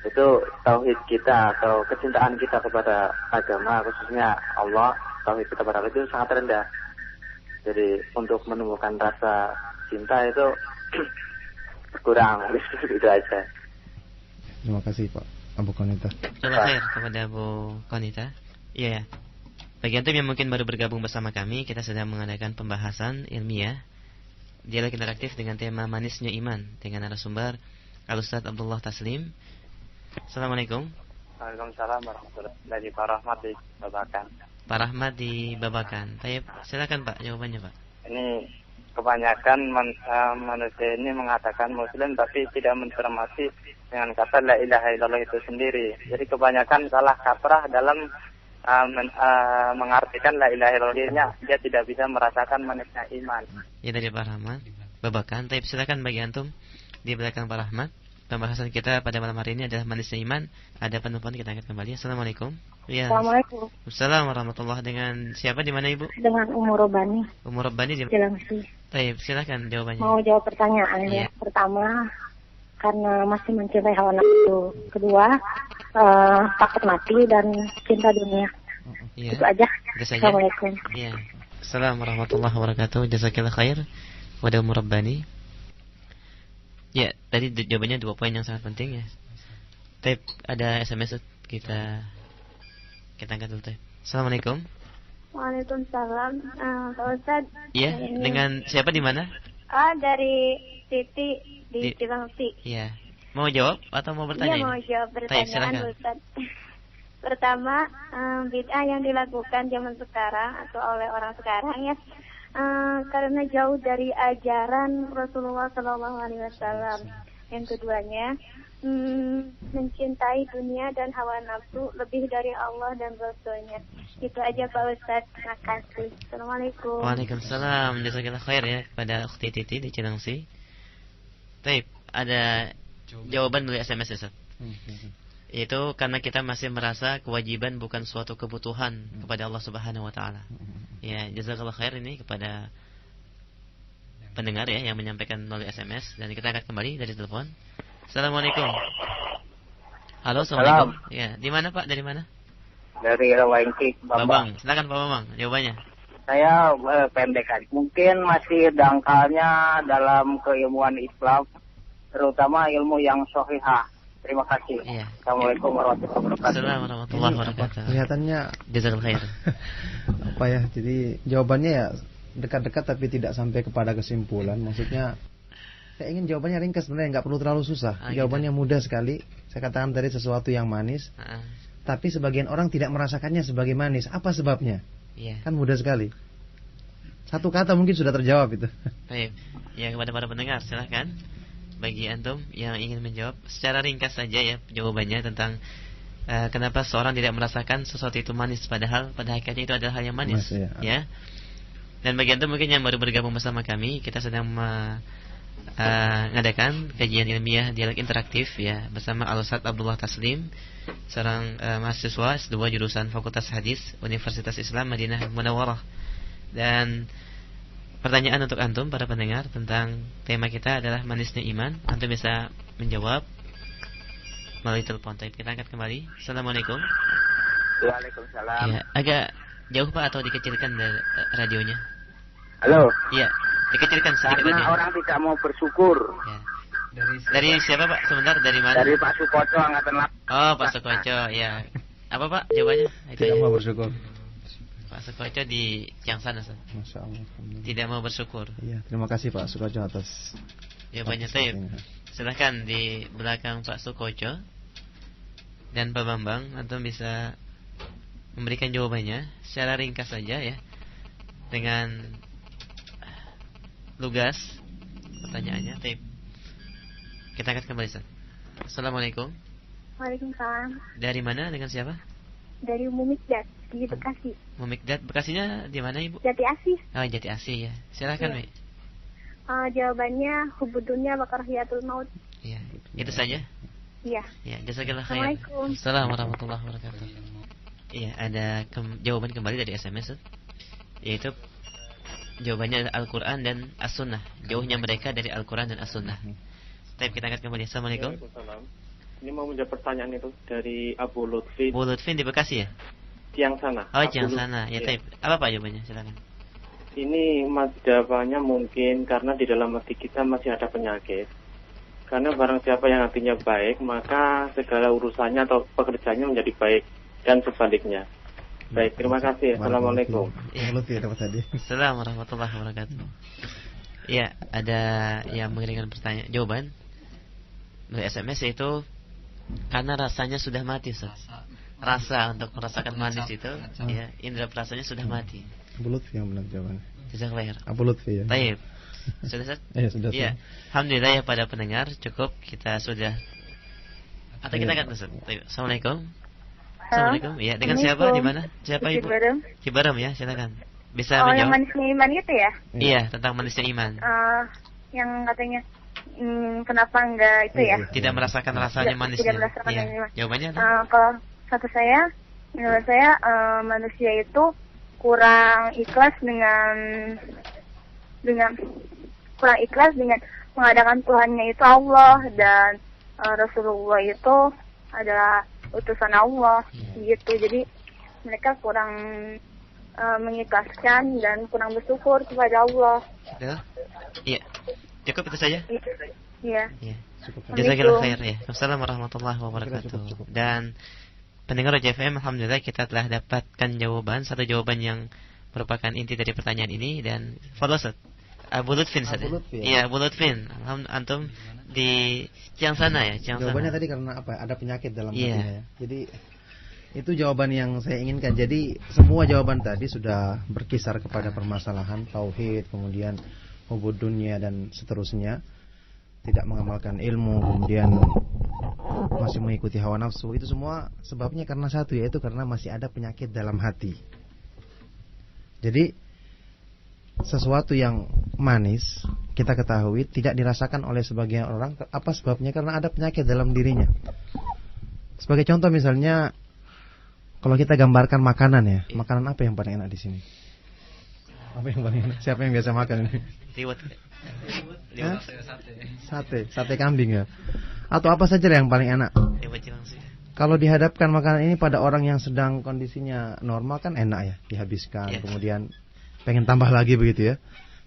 itu tauhid kita atau kecintaan kita kepada agama, khususnya Allah, tauhid kita kepada Allah itu sangat rendah. Jadi untuk menemukan rasa cinta itu kurang, gitu aja. Terima kasih Pak Abu Konita. Jazakallah khair kepada Abu Konita. Iya. Bagi antum yang mungkin baru bergabung bersama kami, kita sedang mengadakan pembahasan ilmiah dialog interaktif dengan tema manisnya iman dengan narasumber Al-Ustaz Abdullah Taslim. Assalamualaikum. Waalaikumsalam warahmatullahi wabarakatuh. Dari Pak Rahmat di Babakan. Pak Rahmat di Babakan. Baik, silakan Pak jawabannya Pak. Ini kebanyakan manusia ini mengatakan Muslim tapi tidak mencermati dengan kata la ilaha illallah itu sendiri. Jadi kebanyakan salah kaprah dalam mengartikan la ilaha illallah-nya. Dia tidak bisa merasakan manisnya iman. Ya, dari Pak Rahmat Babakan. Baik, silakan bagi antum di belakang Pak Rahmat. Pembahasan kita pada malam hari ini adalah manisnya iman. Ada penelpon, kita angkat kembali. Assalamualaikum. Ya. Assalamualaikum. Assalamualaikum warahmatullahi. Dengan siapa, di mana Ibu? Dengan Umur Robani. Umur Rabbani di Cilengsi. Baik, silakan jawabannya. Mau jawab pertanyaan Iya. ya. Pertama, karena masih mencintai hawa nafsu. Kedua, takut mati dan cinta dunia. Iya. Itu aja. Itu saja. Assalamualaikum. Iya. Assalamualaikum warahmatullahi wabarakatuh. Jazakallahu khair. Wada Umur Rabbani. Ya, tadi jawabannya 2 poin yang sangat penting ya. Tep, ada SMS kita angkat dulu Tep. Assalamualaikum. Waalaikumsalam. Pak Ustadz. Iya, dengan siapa, di mana? Dari Siti di Cilengsi. Iya. Mau jawab atau mau bertanya? Iya, mau jawab Baik, silakan. pertanyaan Ustadz. Pertama, bid'ah yang dilakukan zaman sekarang atau oleh orang sekarang ya, karena jauh dari ajaran Rasulullah SAW. Yang keduanya, mencintai dunia dan hawa nafsu lebih dari Allah dan Rasulnya. Itu aja Pak Ustadz. Terima kasih. Assalamualaikum. Waalaikumsalam. Jazakallahu khair ya kepada Ukhti Titi di Cilengsi. Baik, ada jawaban melalui SMS ya Ustaz. Itu karena kita masih merasa kewajiban bukan suatu kebutuhan kepada Allah Subhanahu wa taala. Ya, jazakallahu khair ini kepada pendengar ya yang menyampaikan melalui SMS, dan kita akan kembali dari telepon. Assalamualaikum. Halo, assalamualaikum. Ya, di mana Pak? Dari mana? Dari Rawangki, Bambang. Silakan Pak Bambang, jawabannya. Saya pendek aja. Mungkin masih dangkalnya dalam keilmuan Islam, terutama ilmu yang sahihah. Terima kasih. Iya. Assalamualaikum warahmatullahi wabarakatuh. Assalamualaikum warahmatullahi wabarakatuh. Kelihatannya Jazakallahu khair. apa ya? Jadi jawabannya ya dekat-dekat tapi tidak sampai kepada kesimpulan. Maksudnya saya ingin jawabannya ringkas sebenarnya, nggak perlu terlalu susah. Jawabannya mudah sekali. Saya katakan tadi sesuatu yang manis. Tapi sebagian orang tidak merasakannya sebagai manis. Apa sebabnya? Iya. Kan mudah sekali. Satu kata mungkin sudah terjawab itu. Baik. Ya, kepada para pendengar silahkan bagi antum yang ingin menjawab secara ringkas saja ya jawabannya tentang kenapa seorang tidak merasakan sesuatu itu manis padahal pada hakikatnya itu adalah hal yang manis. Ya. Dan bagi antum mungkin yang baru bergabung bersama kami, kita sedang mengadakan kajian ilmiah dialog interaktif ya bersama Al-Ustadz Abdullah Taslim, seorang mahasiswa S2 jurusan Fakultas Hadis Universitas Islam Madinah Munawwarah. Dan pertanyaan untuk antum para pendengar tentang tema kita adalah manisnya iman. Antum bisa menjawab melalui telepon. Kita angkat kembali. Assalamualaikum. Waalaikumsalam. Ya, agak jauh Pak atau dikecilkan dari radionya? Halo. Iya, dikecilkan sedikit Karena aja. orang tidak mau bersyukur. Ya. Dari siapa Pak? Sebentar, dari mana? Dari Pak Sukoco Angkatan Laut. Oh, Pak Sukoco, ya. Apa Pak jawabannya? Itu Tidak ya. mau bersyukur. Pak Sukoco di yang sana, Ustaz. Masya Allah. Tidak mau bersyukur. Iya, terima kasih Pak Sukoco atas Jawabannya Taib. Silahkan di belakang Pak Sukoco dan Pak Bambang, antum bisa memberikan jawabannya secara ringkas saja ya, dengan lugas pertanyaannya. Taib. Kita akan kembali Ustaz. Assalamualaikum. Waalaikumsalam. Dari mana, dengan siapa? Dari Mumikdat di Bekasi. Mumikdat, Bekasinya di mana Ibu? Jati Asih. Oh, Jati Asih ya. Silakan, Mi. Jawabannya hubudunnya bakarahiyatul maut. Iya. Itu saja. Iya. Ya, jazakallahu khair. Assalamualaikum. Assalamualaikum warahmatullahi wabarakatuh. Iya, ada jawaban kembali dari SMS, yaitu jawabannya adalah Al-Quran dan As-Sunnah. Jauhnya mereka dari Al-Quran dan As-Sunnah. Tapi kita angkat kembali. Assalamualaikum. Ini mau menjawab pertanyaan itu dari Abu Lutfi. Bu Lutfi di Bekasi ya? Yang sana. Oh, yang sana. Ya, Taib. Apa Pak jawabannya? Silakan. Ini jawabannya mungkin karena di dalam hati kita masih ada penyakit. Karena barang siapa yang hatinya baik, maka segala urusannya atau pekerjaannya menjadi baik, dan sebaliknya. Baik, terima kasih. Assalamualaikum. Assalamualaikum warahmatullahi wabarakatuh. Iya, ada yang mengirimkan pertanyaan jawaban melalui SMS, yaitu Karena rasanya sudah mati, Ustaz. Rasa untuk merasakan manis itu, ya, indera perasanya sudah mati. Abu Lutfi yang benar jawabannya. Jazakallahu khair. Abu Lutfi ya. Baik. Sudah, Ustaz? Iya, sudah. Iya. Alhamdulillah ya pada pendengar, cukup kita sudah. Atau kita akan Ustaz. Baik. Assalamualaikum. Assalamualaikum. Ya, dengan siapa? Di mana? Siapa Ibu? Cibarem ya, silakan. Bisa menjawab. Yang manisnya iman itu ya? Iya, tentang manisnya iman. Yang katanya kenapa enggak itu ya? Tidak merasakan rasanya manisnya. Tidak merasakan iya. Jawabannya kalau menurut saya manusia itu kurang ikhlas dengan mengadakan Tuhannya itu Allah, dan Rasulullah itu adalah utusan Allah gitu. Jadi mereka kurang mengikhlaskan dan kurang bersyukur kepada Allah. Iya. Cukup itu saja? Iya. Jazakallahu khair ya. Assalamualaikum warahmatullahi wabarakatuh. Dan pendengar JFM, alhamdulillah kita telah dapatkan satu jawaban yang merupakan inti dari pertanyaan ini. Dan follow Ustaz Abu Lutfin saja. Iya, Abu Lutfin. Antum di Ciang sana ya, jawabannya tadi karena apa? Ada penyakit dalam hatinya ya. Jadi itu jawaban yang saya inginkan. Jadi semua jawaban tadi sudah berkisar kepada permasalahan tauhid, kemudian hubud dunia dan seterusnya. Tidak mengamalkan ilmu, kemudian masih mengikuti hawa nafsu. Itu semua sebabnya karena satu, yaitu karena masih ada penyakit dalam hati. Jadi sesuatu yang manis kita ketahui tidak dirasakan oleh sebagian orang. Apa sebabnya? Karena ada penyakit dalam dirinya. Sebagai contoh misalnya, kalau kita gambarkan makanan ya, makanan apa yang paling enak di sini? Apa yang paling enak? Siapa yang biasa makan ini? Liwet. Sate kambing ya. Atau apa saja yang paling enak? Kalau dihadapkan makanan ini pada orang yang sedang kondisinya normal kan enak ya, dihabiskan, kemudian pengen tambah lagi begitu ya.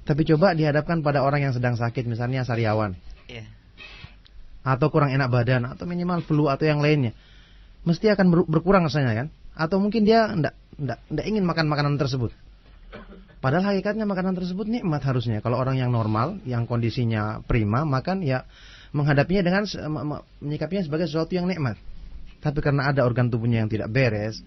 Tapi coba dihadapkan pada orang yang sedang sakit, misalnya sariawan, atau kurang enak badan, atau minimal flu atau yang lainnya, mesti akan berkurang rasanya kan? Atau mungkin dia enggak ingin makan makanan tersebut. Padahal hakikatnya makanan tersebut nikmat harusnya. Kalau orang yang normal, yang kondisinya prima, makan ya menghadapinya dengan menyikapinya sebagai sesuatu yang nikmat. Tapi karena ada organ tubuhnya yang tidak beres,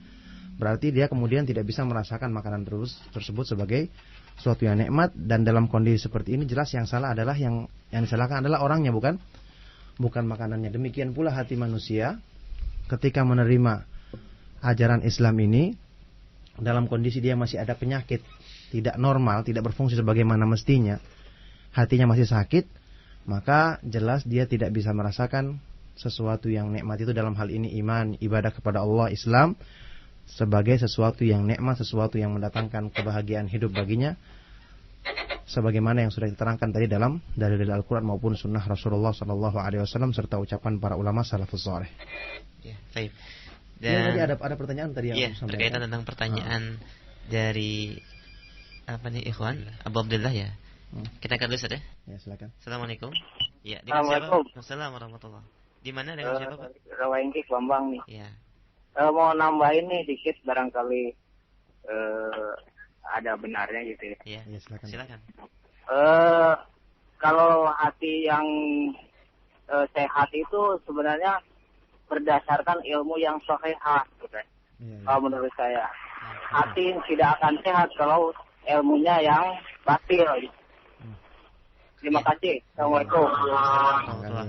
berarti dia kemudian tidak bisa merasakan makanan tersebut sebagai sesuatu yang nikmat. Dan dalam kondisi seperti ini jelas yang salah adalah yang disalahkan adalah orangnya, bukan makanannya. Demikian pula hati manusia ketika menerima ajaran Islam ini dalam kondisi dia masih ada penyakit, tidak normal, tidak berfungsi sebagaimana mestinya, hatinya masih sakit, maka jelas dia tidak bisa merasakan sesuatu yang nikmat itu, dalam hal ini iman, ibadah kepada Allah, Islam, sebagai sesuatu yang nikmat, sesuatu yang mendatangkan kebahagiaan hidup baginya, sebagaimana yang sudah diterangkan tadi dalam dalil Al-Quran maupun sunnah Rasulullah SAW serta ucapan para ulama salafus saleh. Ya, baik. Dan tadi ada pertanyaan tadi yang berkaitan tentang pertanyaan dari apa nih Ikhwan Abu Abdullah ya. Kita akan dulu saja. Ya, silakan. Assalamualaikum. Ya, dengan siapa? Assalamualaikum warahmatullahi. Di mana dengan siapa, Pak? Rawengki Bambang nih. Iya. Mau nambahin nih dikit barangkali ada benarnya gitu ya. Iya, silakan. Kalau hati yang sehat itu sebenarnya berdasarkan ilmu yang sahihah gitu. Kalau menurut saya, hati tidak akan sehat kalau ilmunya yang batil. Terima kasih. Assalamualaikum.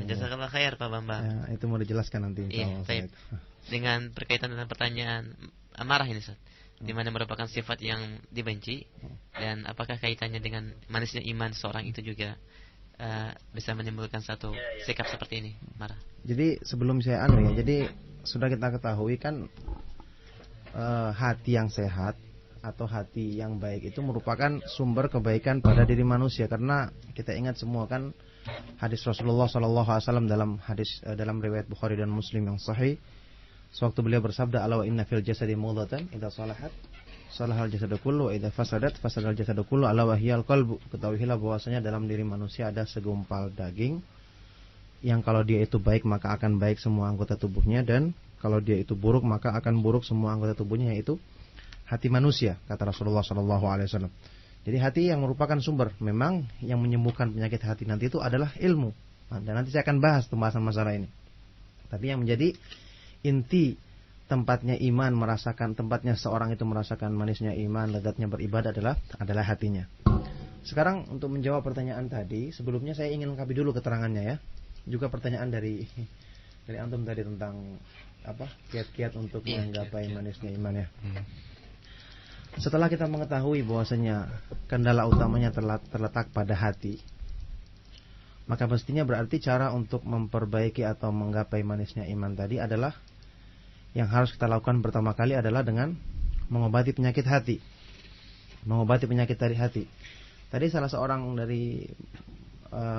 Jazakallah khair Pak Bambang. Ya, itu mau dijelaskan nanti. Iya, baik. Dengan berkaitan dengan pertanyaan amarah ini, Ustaz, di mana merupakan sifat yang dibenci, dan apakah kaitannya dengan manisnya iman seorang itu juga bisa menimbulkan satu sikap seperti ini, marah. Jadi sebelum saya jadi sudah kita ketahui kan hati yang sehat atau hati yang baik itu merupakan sumber kebaikan pada diri manusia, karena kita ingat semua kan hadis Rasulullah SAW dalam riwayat Bukhari dan Muslim yang sahih, sewaktu beliau bersabda, ala wa inna fil jasadi mudghatan idza salahat salahal jasadu kullu wa idza fasadat fasadal jasadu kullu ala wa hiyal qalbu. Ketahuilah bahwasanya dalam diri manusia ada segumpal daging yang kalau dia itu baik maka akan baik semua anggota tubuhnya, dan kalau dia itu buruk maka akan buruk semua anggota tubuhnya, yaitu hati manusia, kata Rasulullah SAW. Jadi hati yang merupakan sumber, memang yang menyembuhkan penyakit hati nanti itu adalah ilmu. Dan nanti saya akan bahas pembahasan masalah ini. Tapi yang menjadi inti tempatnya seorang itu merasakan manisnya iman, lezatnya beribadah adalah hatinya. Sekarang untuk menjawab pertanyaan tadi, sebelumnya saya ingin lengkapi dulu keterangannya ya. Juga pertanyaan dari antum tadi tentang kiat-kiat untuk menggapai manisnya iman ya. Setelah kita mengetahui bahwasanya kendala utamanya terletak pada hati, maka mestinya berarti cara untuk memperbaiki atau menggapai manisnya iman tadi adalah yang harus kita lakukan pertama kali adalah dengan mengobati penyakit hati. Mengobati penyakit dari hati. Tadi salah seorang dari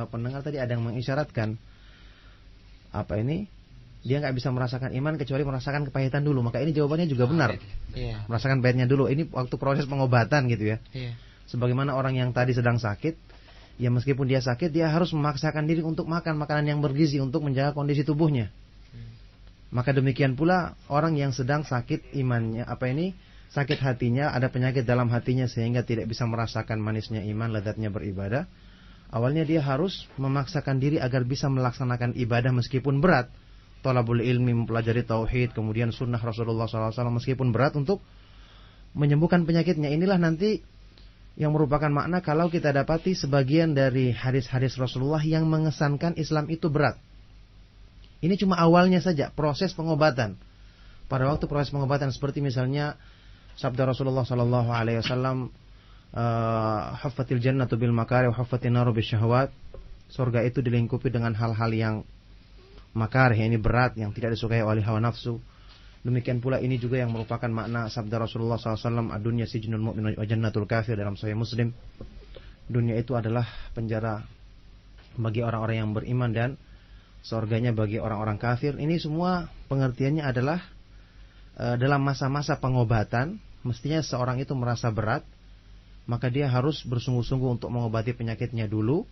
pendengar tadi ada yang mengisyaratkan dia nggak bisa merasakan iman kecuali merasakan kepahitan dulu. Maka ini jawabannya juga benar. Merasakan pahitnya dulu. Ini waktu proses pengobatan gitu ya. Sebagaimana orang yang tadi sedang sakit, ya meskipun dia sakit, dia harus memaksakan diri untuk makan makanan yang bergizi untuk menjaga kondisi tubuhnya. Maka demikian pula orang yang sedang sakit imannya, sakit hatinya, ada penyakit dalam hatinya sehingga tidak bisa merasakan manisnya iman, lezatnya beribadah. Awalnya dia harus memaksakan diri agar bisa melaksanakan ibadah meskipun berat. Thalabul ilmi, mempelajari tauhid, kemudian sunnah Rasulullah SAW meskipun berat untuk menyembuhkan penyakitnya. Inilah nanti yang merupakan makna kalau kita dapati sebagian dari hadis-hadis Rasulullah yang mengesankan Islam itu berat. Ini cuma awalnya saja, proses pengobatan. Pada waktu proses pengobatan seperti misalnya sabda Rasulullah SAW, huffatil jannatu bil makari wa huffatin naru bisyahwat. Surga itu dilingkupi dengan hal-hal yang makar, ini berat, yang tidak disukai oleh hawa nafsu. Demikian pula ini juga yang merupakan makna sabda Rasulullah SAW, ad-dunya sijnul mu'min wa jannatul kafir, dalam Sahih Muslim. Dunia itu adalah penjara bagi orang-orang yang beriman dan surganya bagi orang-orang kafir. Ini semua pengertiannya adalah dalam masa-masa pengobatan, mestinya seorang itu merasa berat, maka dia harus bersungguh-sungguh untuk mengobati penyakitnya dulu.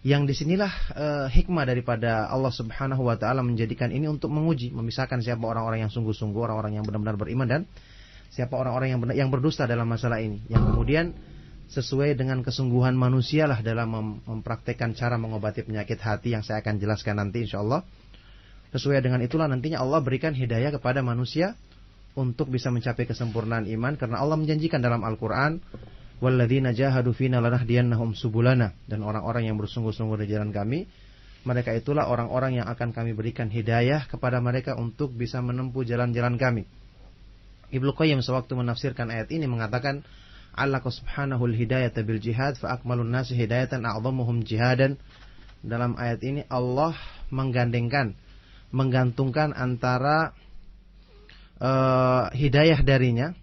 Yang disinilah hikmah daripada Allah Subhanahu wa Ta'ala menjadikan ini untuk menguji, memisahkan siapa orang-orang yang sungguh-sungguh, orang-orang yang benar-benar beriman, dan siapa orang-orang yang berdusta dalam masalah ini. Yang kemudian sesuai dengan kesungguhan manusia lah dalam mempraktekkan cara mengobati penyakit hati yang saya akan jelaskan nanti insyaallah. Sesuai dengan itulah nantinya Allah berikan hidayah kepada manusia untuk bisa mencapai kesempurnaan iman, karena Allah menjanjikan dalam Al-Quran, walladzina jahadu fina lanahdiyannahum subulana, dan orang-orang yang bersungguh-sungguh di jalan kami, mereka itulah orang-orang yang akan kami berikan hidayah kepada mereka untuk bisa menempuh jalan-jalan kami. Ibnu Qayyim sewaktu menafsirkan ayat ini mengatakan, Allaqa subhanahu al-hidayata bil jihad fa akmalun nasi hidayatan a'dhamuhum jihadan. Dalam ayat ini Allah menggantungkan antara hidayah darinya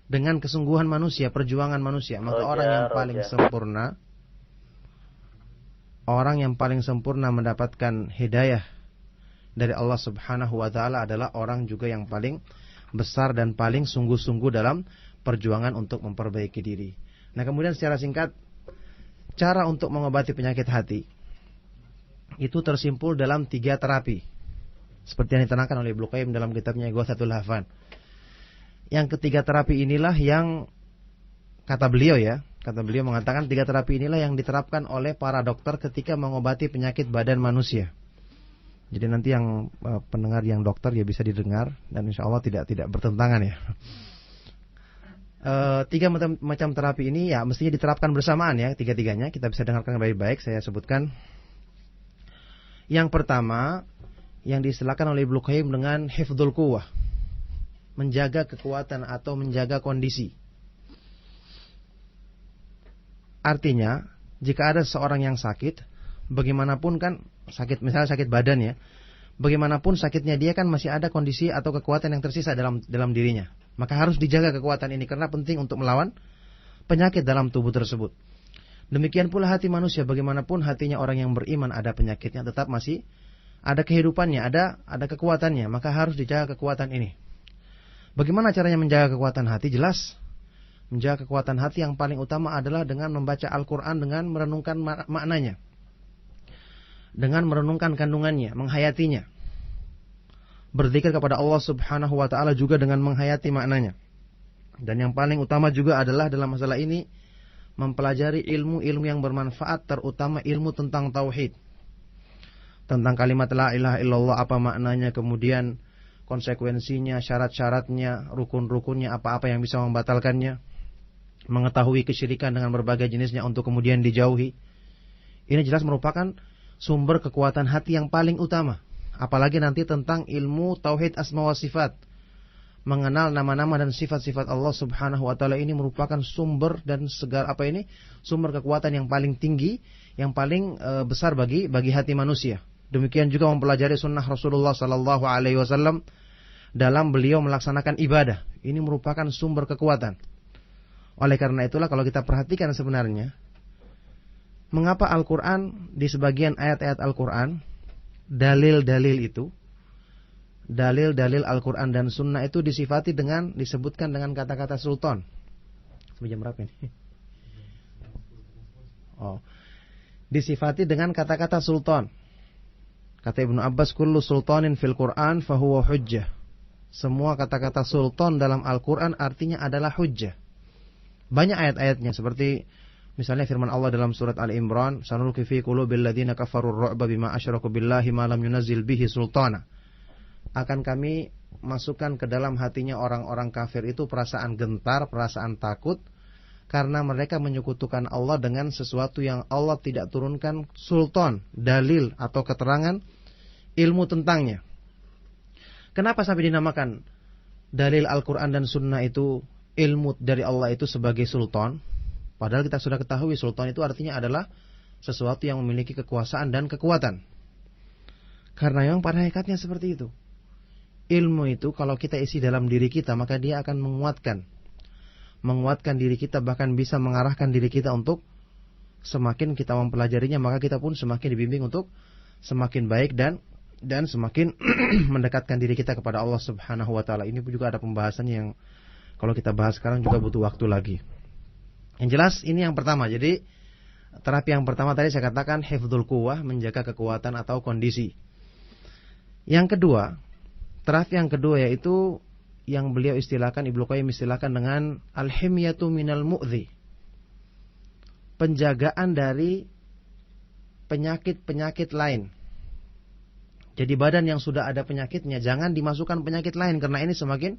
dengan kesungguhan manusia, perjuangan manusia. Maka orang yang paling sempurna mendapatkan hidayah dari Allah Subhanahu wa Ta'ala adalah orang juga yang paling besar dan paling sungguh-sungguh dalam perjuangan untuk memperbaiki diri. Nah, kemudian secara singkat, cara untuk mengobati penyakit hati itu tersimpul dalam 3 terapi, seperti yang diterangkan oleh Ibnu Qayyim dalam kitabnya Ighatsatul Lahfan. Yang ketiga terapi inilah yang kata beliau mengatakan 3 terapi inilah yang diterapkan oleh para dokter ketika mengobati penyakit badan manusia. Jadi nanti yang pendengar yang dokter ya bisa didengar, dan insya Allah tidak bertentangan ya. 3 macam terapi ini ya mestinya diterapkan bersamaan ya, 3-tiganya kita bisa dengarkan baik-baik. Saya sebutkan. Yang pertama yang diistilahkan oleh Ibnu Qayyim dengan hifdzul quwwah, menjaga kekuatan atau menjaga kondisi. Artinya jika ada seorang yang sakit, bagaimanapun kan sakit, misalnya sakit badan ya, bagaimanapun sakitnya dia kan masih ada kondisi atau kekuatan yang tersisa dalam dirinya. Maka harus dijaga kekuatan ini karena penting untuk melawan penyakit dalam tubuh tersebut. Demikian pula hati manusia, bagaimanapun hatinya orang yang beriman ada penyakitnya, tetap masih ada kehidupannya, ada kekuatannya, maka harus dijaga kekuatan ini. Bagaimana caranya menjaga kekuatan hati? Jelas, menjaga kekuatan hati yang paling utama adalah dengan membaca Al-Quran, dengan merenungkan maknanya, dengan merenungkan kandungannya, menghayatinya. Berzikir kepada Allah Subhanahu wa Ta'ala juga dengan menghayati maknanya. Dan yang paling utama juga adalah dalam masalah ini mempelajari ilmu-ilmu yang bermanfaat, terutama ilmu tentang tauhid. tentang kalimat la ilaha illallah, apa maknanya, kemudian konsekuensinya, syarat-syaratnya, rukun-rukunnya, apa-apa yang bisa membatalkannya, mengetahui kesyirikan dengan berbagai jenisnya untuk kemudian dijauhi. Ini jelas merupakan sumber kekuatan hati yang paling utama. Apalagi nanti tentang ilmu tauhid asma wa sifat, mengenal nama-nama dan sifat-sifat Allah Subhanahu wa taala, ini merupakan sumber dan sumber kekuatan yang paling tinggi, yang paling besar bagi hati manusia. Demikian juga mempelajari sunnah Rasulullah sallallahu alaihi wasallam dalam beliau melaksanakan ibadah. Ini merupakan sumber kekuatan. Oleh karena itulah kalau kita perhatikan sebenarnya, mengapa Al-Qur'an, di sebagian ayat-ayat Al-Qur'an, dalil-dalil Al-Qur'an dan sunnah itu disebutkan dengan kata-kata sultan. Jam berapa ini? Disifati dengan kata-kata sultan. Kata Ibnu Abbas, kullu sultanin fil Qur'an fahuwa hujjah. Semua kata-kata sultan dalam Al-Qur'an artinya adalah hujjah. Banyak ayat-ayatnya, seperti misalnya firman Allah dalam surat Al-Imran, sanulqi fi qulubil ladzina kafarur ru'ba bima asyraku billahi ma lam yunazzil bihi sultana. Akan kami masukkan ke dalam hatinya orang-orang kafir itu perasaan gentar, perasaan takut, karena mereka menyekutukan Allah dengan sesuatu yang Allah tidak turunkan sultan, dalil atau keterangan ilmu tentangnya. Kenapa sampai dinamakan dalil Al-Quran dan Sunnah itu, ilmu dari Allah itu sebagai sultan? Padahal kita sudah ketahui sultan itu artinya adalah sesuatu yang memiliki kekuasaan dan kekuatan. Karena memang pada hakikatnya seperti itu. Ilmu itu kalau kita isi dalam diri kita, maka dia akan menguatkan diri kita, bahkan bisa mengarahkan diri kita untuk semakin kita mempelajarinya, maka kita pun semakin dibimbing untuk semakin baik dan semakin mendekatkan diri kita kepada Allah Subhanahu wa taala. Ini juga ada pembahasannya yang kalau kita bahas sekarang juga butuh waktu lagi. Yang jelas ini yang pertama. Jadi terapi yang pertama tadi saya katakan hifdzul quwwah, menjaga kekuatan atau kondisi. Yang kedua, terapi yang kedua yaitu yang beliau istilahkan, Ibnu Qayyim istilahkan dengan al-himyatu minal mu'dhi. Penjagaan dari penyakit-penyakit lain. Jadi badan yang sudah ada penyakitnya, jangan dimasukkan penyakit lain, karena ini semakin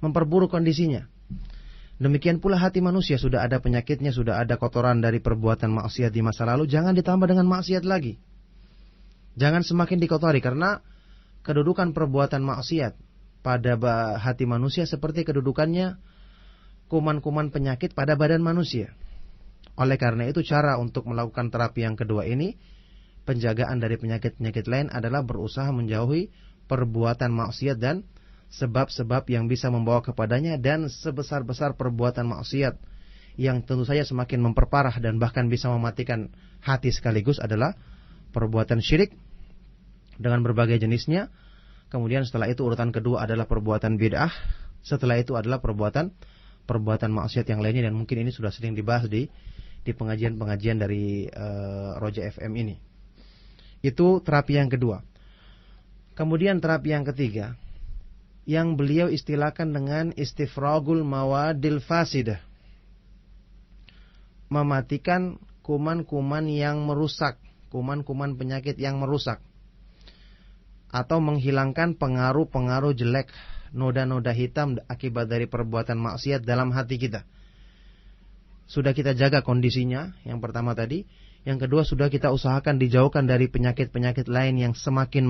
memperburuk kondisinya. Demikian pula hati manusia, sudah ada penyakitnya, sudah ada kotoran dari perbuatan maksiat di masa lalu, jangan ditambah dengan maksiat lagi. Jangan semakin dikotori, karena kedudukan perbuatan maksiat pada hati manusia seperti kedudukannya kuman-kuman penyakit pada badan manusia. Oleh karena itu cara untuk melakukan terapi yang kedua ini, penjagaan dari penyakit-penyakit lain adalah berusaha menjauhi perbuatan maksiat dan sebab-sebab yang bisa membawa kepadanya, dan sebesar-besar perbuatan maksiat yang tentu saja semakin memperparah dan bahkan bisa mematikan hati sekaligus adalah perbuatan syirik dengan berbagai jenisnya. Kemudian setelah itu urutan kedua adalah perbuatan bid'ah. Setelah itu adalah perbuatan maksiat yang lainnya, dan mungkin ini sudah sering dibahas di pengajian-pengajian dari Roja FM ini. Itu terapi yang kedua. Kemudian terapi yang ketiga, yang beliau istilahkan dengan istifragul mawadil fasidah. Mematikan kuman-kuman yang merusak, kuman-kuman penyakit yang merusak, atau menghilangkan pengaruh-pengaruh jelek, noda-noda hitam akibat dari perbuatan maksiat dalam hati kita. Sudah kita jaga kondisinya, yang pertama tadi. Yang kedua, sudah kita usahakan dijauhkan dari penyakit-penyakit lain yang semakin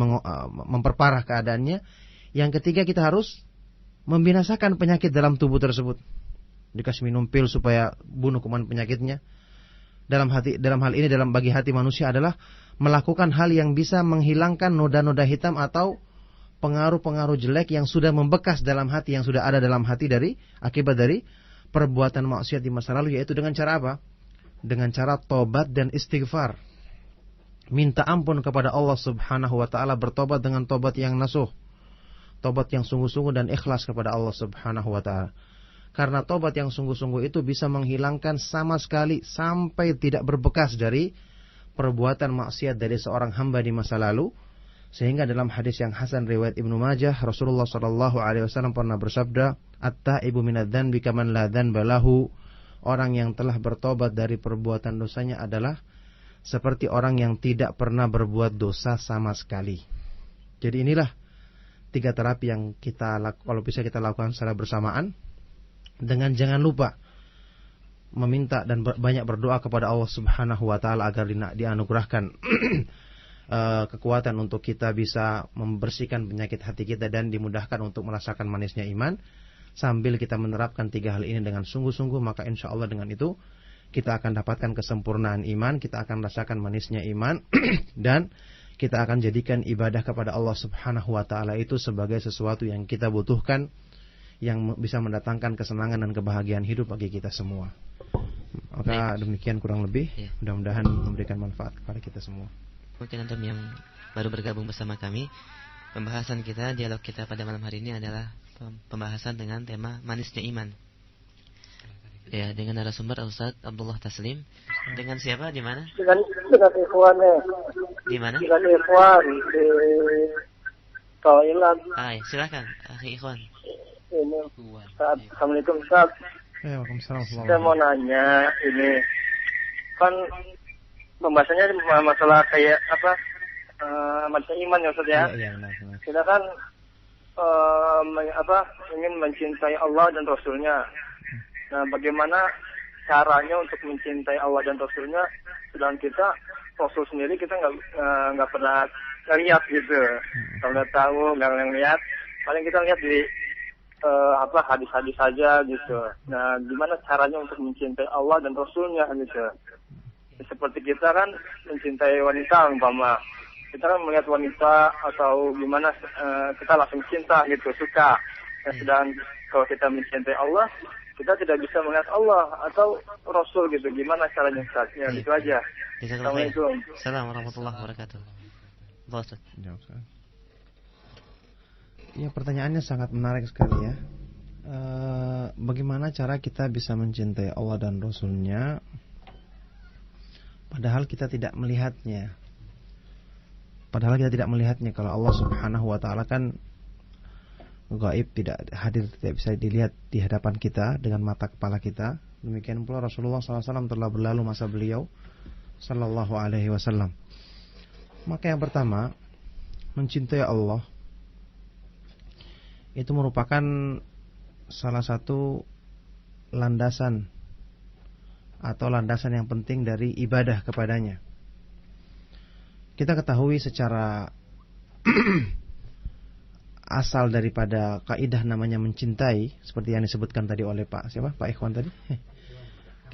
memperparah keadaannya. Yang ketiga, kita harus membinasakan penyakit dalam tubuh tersebut. Dikasih minum pil supaya bunuh kuman penyakitnya. Dalam hal ini bagi hati manusia adalah melakukan hal yang bisa menghilangkan noda-noda hitam atau pengaruh-pengaruh jelek yang sudah membekas dalam hati, yang sudah ada dalam hati akibat dari perbuatan maksiat di masa lalu, yaitu dengan cara apa? Dengan cara tobat dan istighfar. Minta ampun kepada Allah Subhanahu wa taala, bertobat dengan tobat yang nasuh. Tobat yang sungguh-sungguh dan ikhlas kepada Allah Subhanahu wa taala. Karena tobat yang sungguh-sungguh itu bisa menghilangkan sama sekali sampai tidak berbekas dari perbuatan maksiat dari seorang hamba di masa lalu. Sehingga dalam hadis yang hasan riwayat Ibnu Majah, Rasulullah SAW pernah bersabda, "At-taibu minadz-dzanbi kaman la dzanba lahu." Orang yang telah bertobat dari perbuatan dosanya adalah seperti orang yang tidak pernah berbuat dosa sama sekali. Jadi inilah 3 terapi yang kalau bisa kita lakukan secara bersamaan, dengan jangan lupa meminta dan banyak berdoa kepada Allah Subhanahu wa taala agar dianugerahkan kekuatan untuk kita bisa membersihkan penyakit hati kita dan dimudahkan untuk merasakan manisnya iman. Sambil kita menerapkan 3 hal ini dengan sungguh-sungguh, maka insya Allah dengan itu kita akan dapatkan kesempurnaan iman, kita akan rasakan manisnya iman, dan kita akan jadikan ibadah kepada Allah Subhanahu wa taala itu sebagai sesuatu yang kita butuhkan, yang bisa mendatangkan kesenangan dan kebahagiaan hidup bagi kita semua. Maka demikian kurang lebih, mudah-mudahan memberikan manfaat kepada kita semua. Mungkin antum yang baru bergabung bersama kami, pembahasan kita, dialog kita pada malam hari ini adalah pembahasan dengan tema manisnya iman. Ya, dengan narasumber Ustaz Abdullah Taslim. Dengan siapa, di mana? Dengan ikhwan. Di mana? Dengan ikhwan di Thailand. Silakan, akhi ikhwan. Ini Ustaz. Assalamualaikum Ustaz. Waalaikumsalam. Saya mau nanya, ini kan pembahasannya masalah kayak apa? Masalah iman ya Ustaz ya. Iya, benar. Kita kan ingin mencintai Allah dan Rasulnya. Nah, bagaimana caranya untuk mencintai Allah dan Rasulnya, sedang kita Rasul sendiri kita nggak pernah lihat gitu, nggak tahu, nggak lihat, paling kita lihat di hadis-hadis saja gitu. Nah, gimana caranya untuk mencintai Allah dan Rasulnya gitu? Seperti kita kan mencintai wanita, umpama kita kan melihat wanita atau gimana kita langsung cinta gitu, suka. Nah, sedang kalau kita mencintai Allah, kita tidak bisa melihat Allah atau Rasul gitu. Gimana caranya Ustaz? Ya, gitu aja. Assalamualaikum. Assalamualaikum warahmatullahi wabarakatuh. Ustaz. Ya, pertanyaannya sangat menarik sekali ya. Bagaimana cara kita bisa mencintai Allah dan Rasulnya padahal kita tidak melihatnya? Kalau Allah Subhanahu wa taala kan gaib, tidak hadir, tidak bisa dilihat di hadapan kita dengan mata kepala kita. Demikian pula Rasulullah SAW telah berlalu masa beliau Sallallahu Alaihi Wasallam. Maka yang pertama, mencintai Allah itu merupakan salah satu landasan yang penting dari ibadah kepadanya. Kita ketahui secara asal daripada kaidah namanya mencintai, seperti yang disebutkan tadi oleh Pak Ikhwan tadi.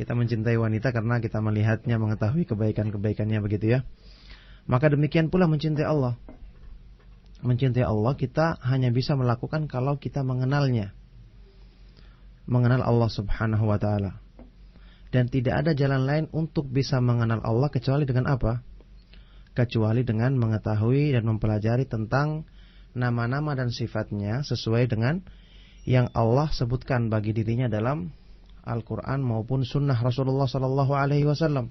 Kita mencintai wanita karena kita melihatnya, mengetahui kebaikan-kebaikannya, begitu ya. Maka demikian pula mencintai Allah. Mencintai Allah kita hanya bisa melakukan kalau kita mengenalnya, mengenal Allah Subhanahu wa taala. Dan tidak ada jalan lain untuk bisa mengenal Allah kecuali dengan apa? Kecuali dengan mengetahui dan mempelajari tentang nama-nama dan sifatnya sesuai dengan yang Allah sebutkan bagi dirinya dalam Al-Quran maupun Sunnah Rasulullah Sallallahu Alaihi Wasallam.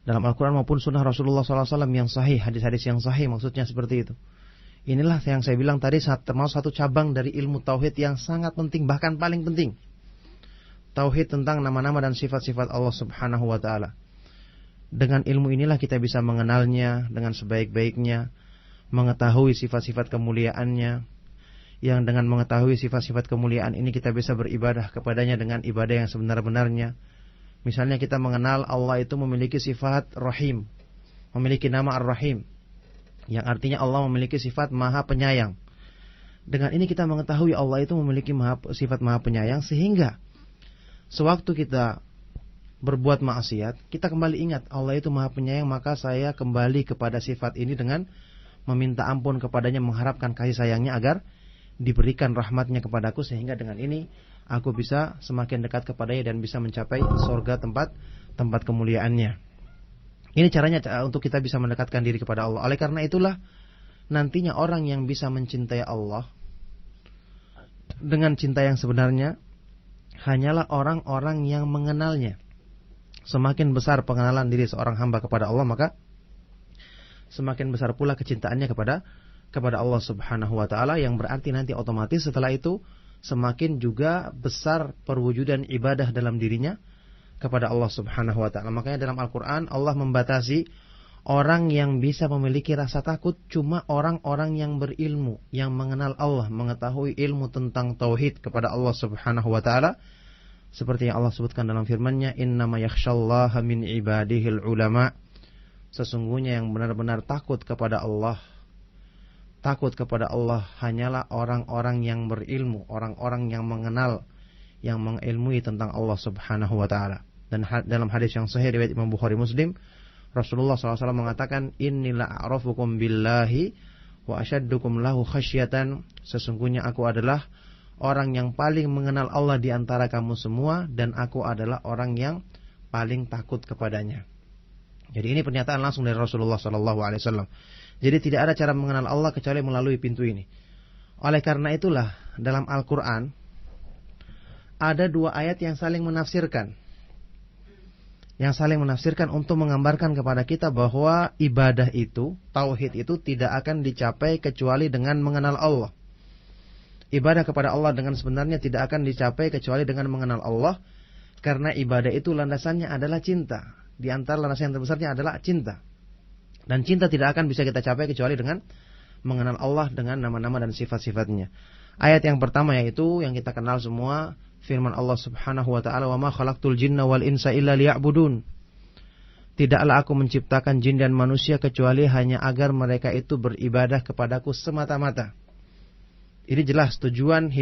Dalam Al-Quran maupun Sunnah Rasulullah Sallallahu Alaihi Wasallam yang sahih, hadis-hadis yang sahih, maksudnya seperti itu. Inilah yang saya bilang tadi, termasuk satu cabang dari ilmu tauhid yang sangat penting, bahkan paling penting. Tauhid tentang nama-nama dan sifat-sifat Allah Subhanahu wa taala. Dengan ilmu inilah kita bisa mengenalnya dengan sebaik-baiknya, mengetahui sifat-sifat kemuliaannya, yang dengan mengetahui sifat-sifat kemuliaan ini kita bisa beribadah kepadanya dengan ibadah yang sebenar-benarnya. Misalnya kita mengenal Allah itu memiliki sifat Rahim, memiliki nama Ar-Rahim, yang artinya Allah memiliki sifat Maha Penyayang. Dengan ini kita mengetahui Allah itu memiliki sifat Maha Penyayang, sehingga sewaktu kita berbuat maksiat, kita kembali ingat Allah itu Maha Penyayang, maka saya kembali kepada sifat ini dengan meminta ampun kepadanya, mengharapkan kasih sayangnya agar diberikan rahmatnya kepadaku, sehingga dengan ini aku bisa semakin dekat kepadanya dan bisa mencapai surga, tempat kemuliaannya. Ini caranya untuk kita bisa mendekatkan diri kepada Allah. Oleh karena itulah nantinya orang yang bisa mencintai Allah dengan cinta yang sebenarnya hanyalah orang-orang yang mengenalnya. Semakin besar pengenalan diri seorang hamba kepada Allah, maka semakin besar pula kecintaannya kepada Allah Subhanahu wa taala, yang berarti nanti otomatis setelah itu semakin juga besar perwujudan ibadah dalam dirinya, kepada Allah Subhanahu wa taala. Makanya dalam Al-Qur'an Allah membatasi orang yang bisa memiliki rasa takut cuma orang-orang yang berilmu, yang mengenal Allah, mengetahui ilmu tentang tauhid kepada Allah Subhanahu wa taala. Seperti yang Allah sebutkan dalam firman-Nya, "Innama yakhsyallaha min ibadihil ulama." Sesungguhnya yang benar-benar takut kepada Allah hanyalah orang-orang yang berilmu, orang-orang yang mengenal, yang mengilmui tentang Allah Subhanahu wa taala. Dan dalam hadis yang sahih riwayat Imam Bukhari Muslim, Rasulullah SAW mengatakan, "Innila a'rafukum billahi wa asyaddukum lahu khasyatan." Sesungguhnya aku adalah orang yang paling mengenal Allah di antara kamu semua, dan aku adalah orang yang paling takut kepadanya. Jadi ini pernyataan langsung dari Rasulullah SAW. Jadi tidak ada cara mengenal Allah kecuali melalui pintu ini. Oleh karena itulah dalam Al-Quran ada 2 ayat yang saling menafsirkan. Yang saling menafsirkan untuk menggambarkan kepada kita bahwa ibadah itu, tauhid itu tidak akan dicapai kecuali dengan mengenal Allah. Ibadah kepada Allah dengan sebenarnya tidak akan dicapai kecuali dengan mengenal Allah, karena ibadah itu landasannya adalah cinta. Di antara landasan yang terbesarnya adalah cinta. Dan cinta tidak akan bisa kita capai kecuali dengan mengenal Allah dengan nama-nama dan sifat-sifatnya. Ayat yang pertama yaitu yang kita kenal semua, firman Allah Subhanahu wa taala, "Wa ma khalaqtul jinna wal insa illa liya'budun." Tidaklah aku menciptakan jin dan manusia kecuali hanya agar mereka itu beribadah kepadaku semata-mata. Ini jelas tujuan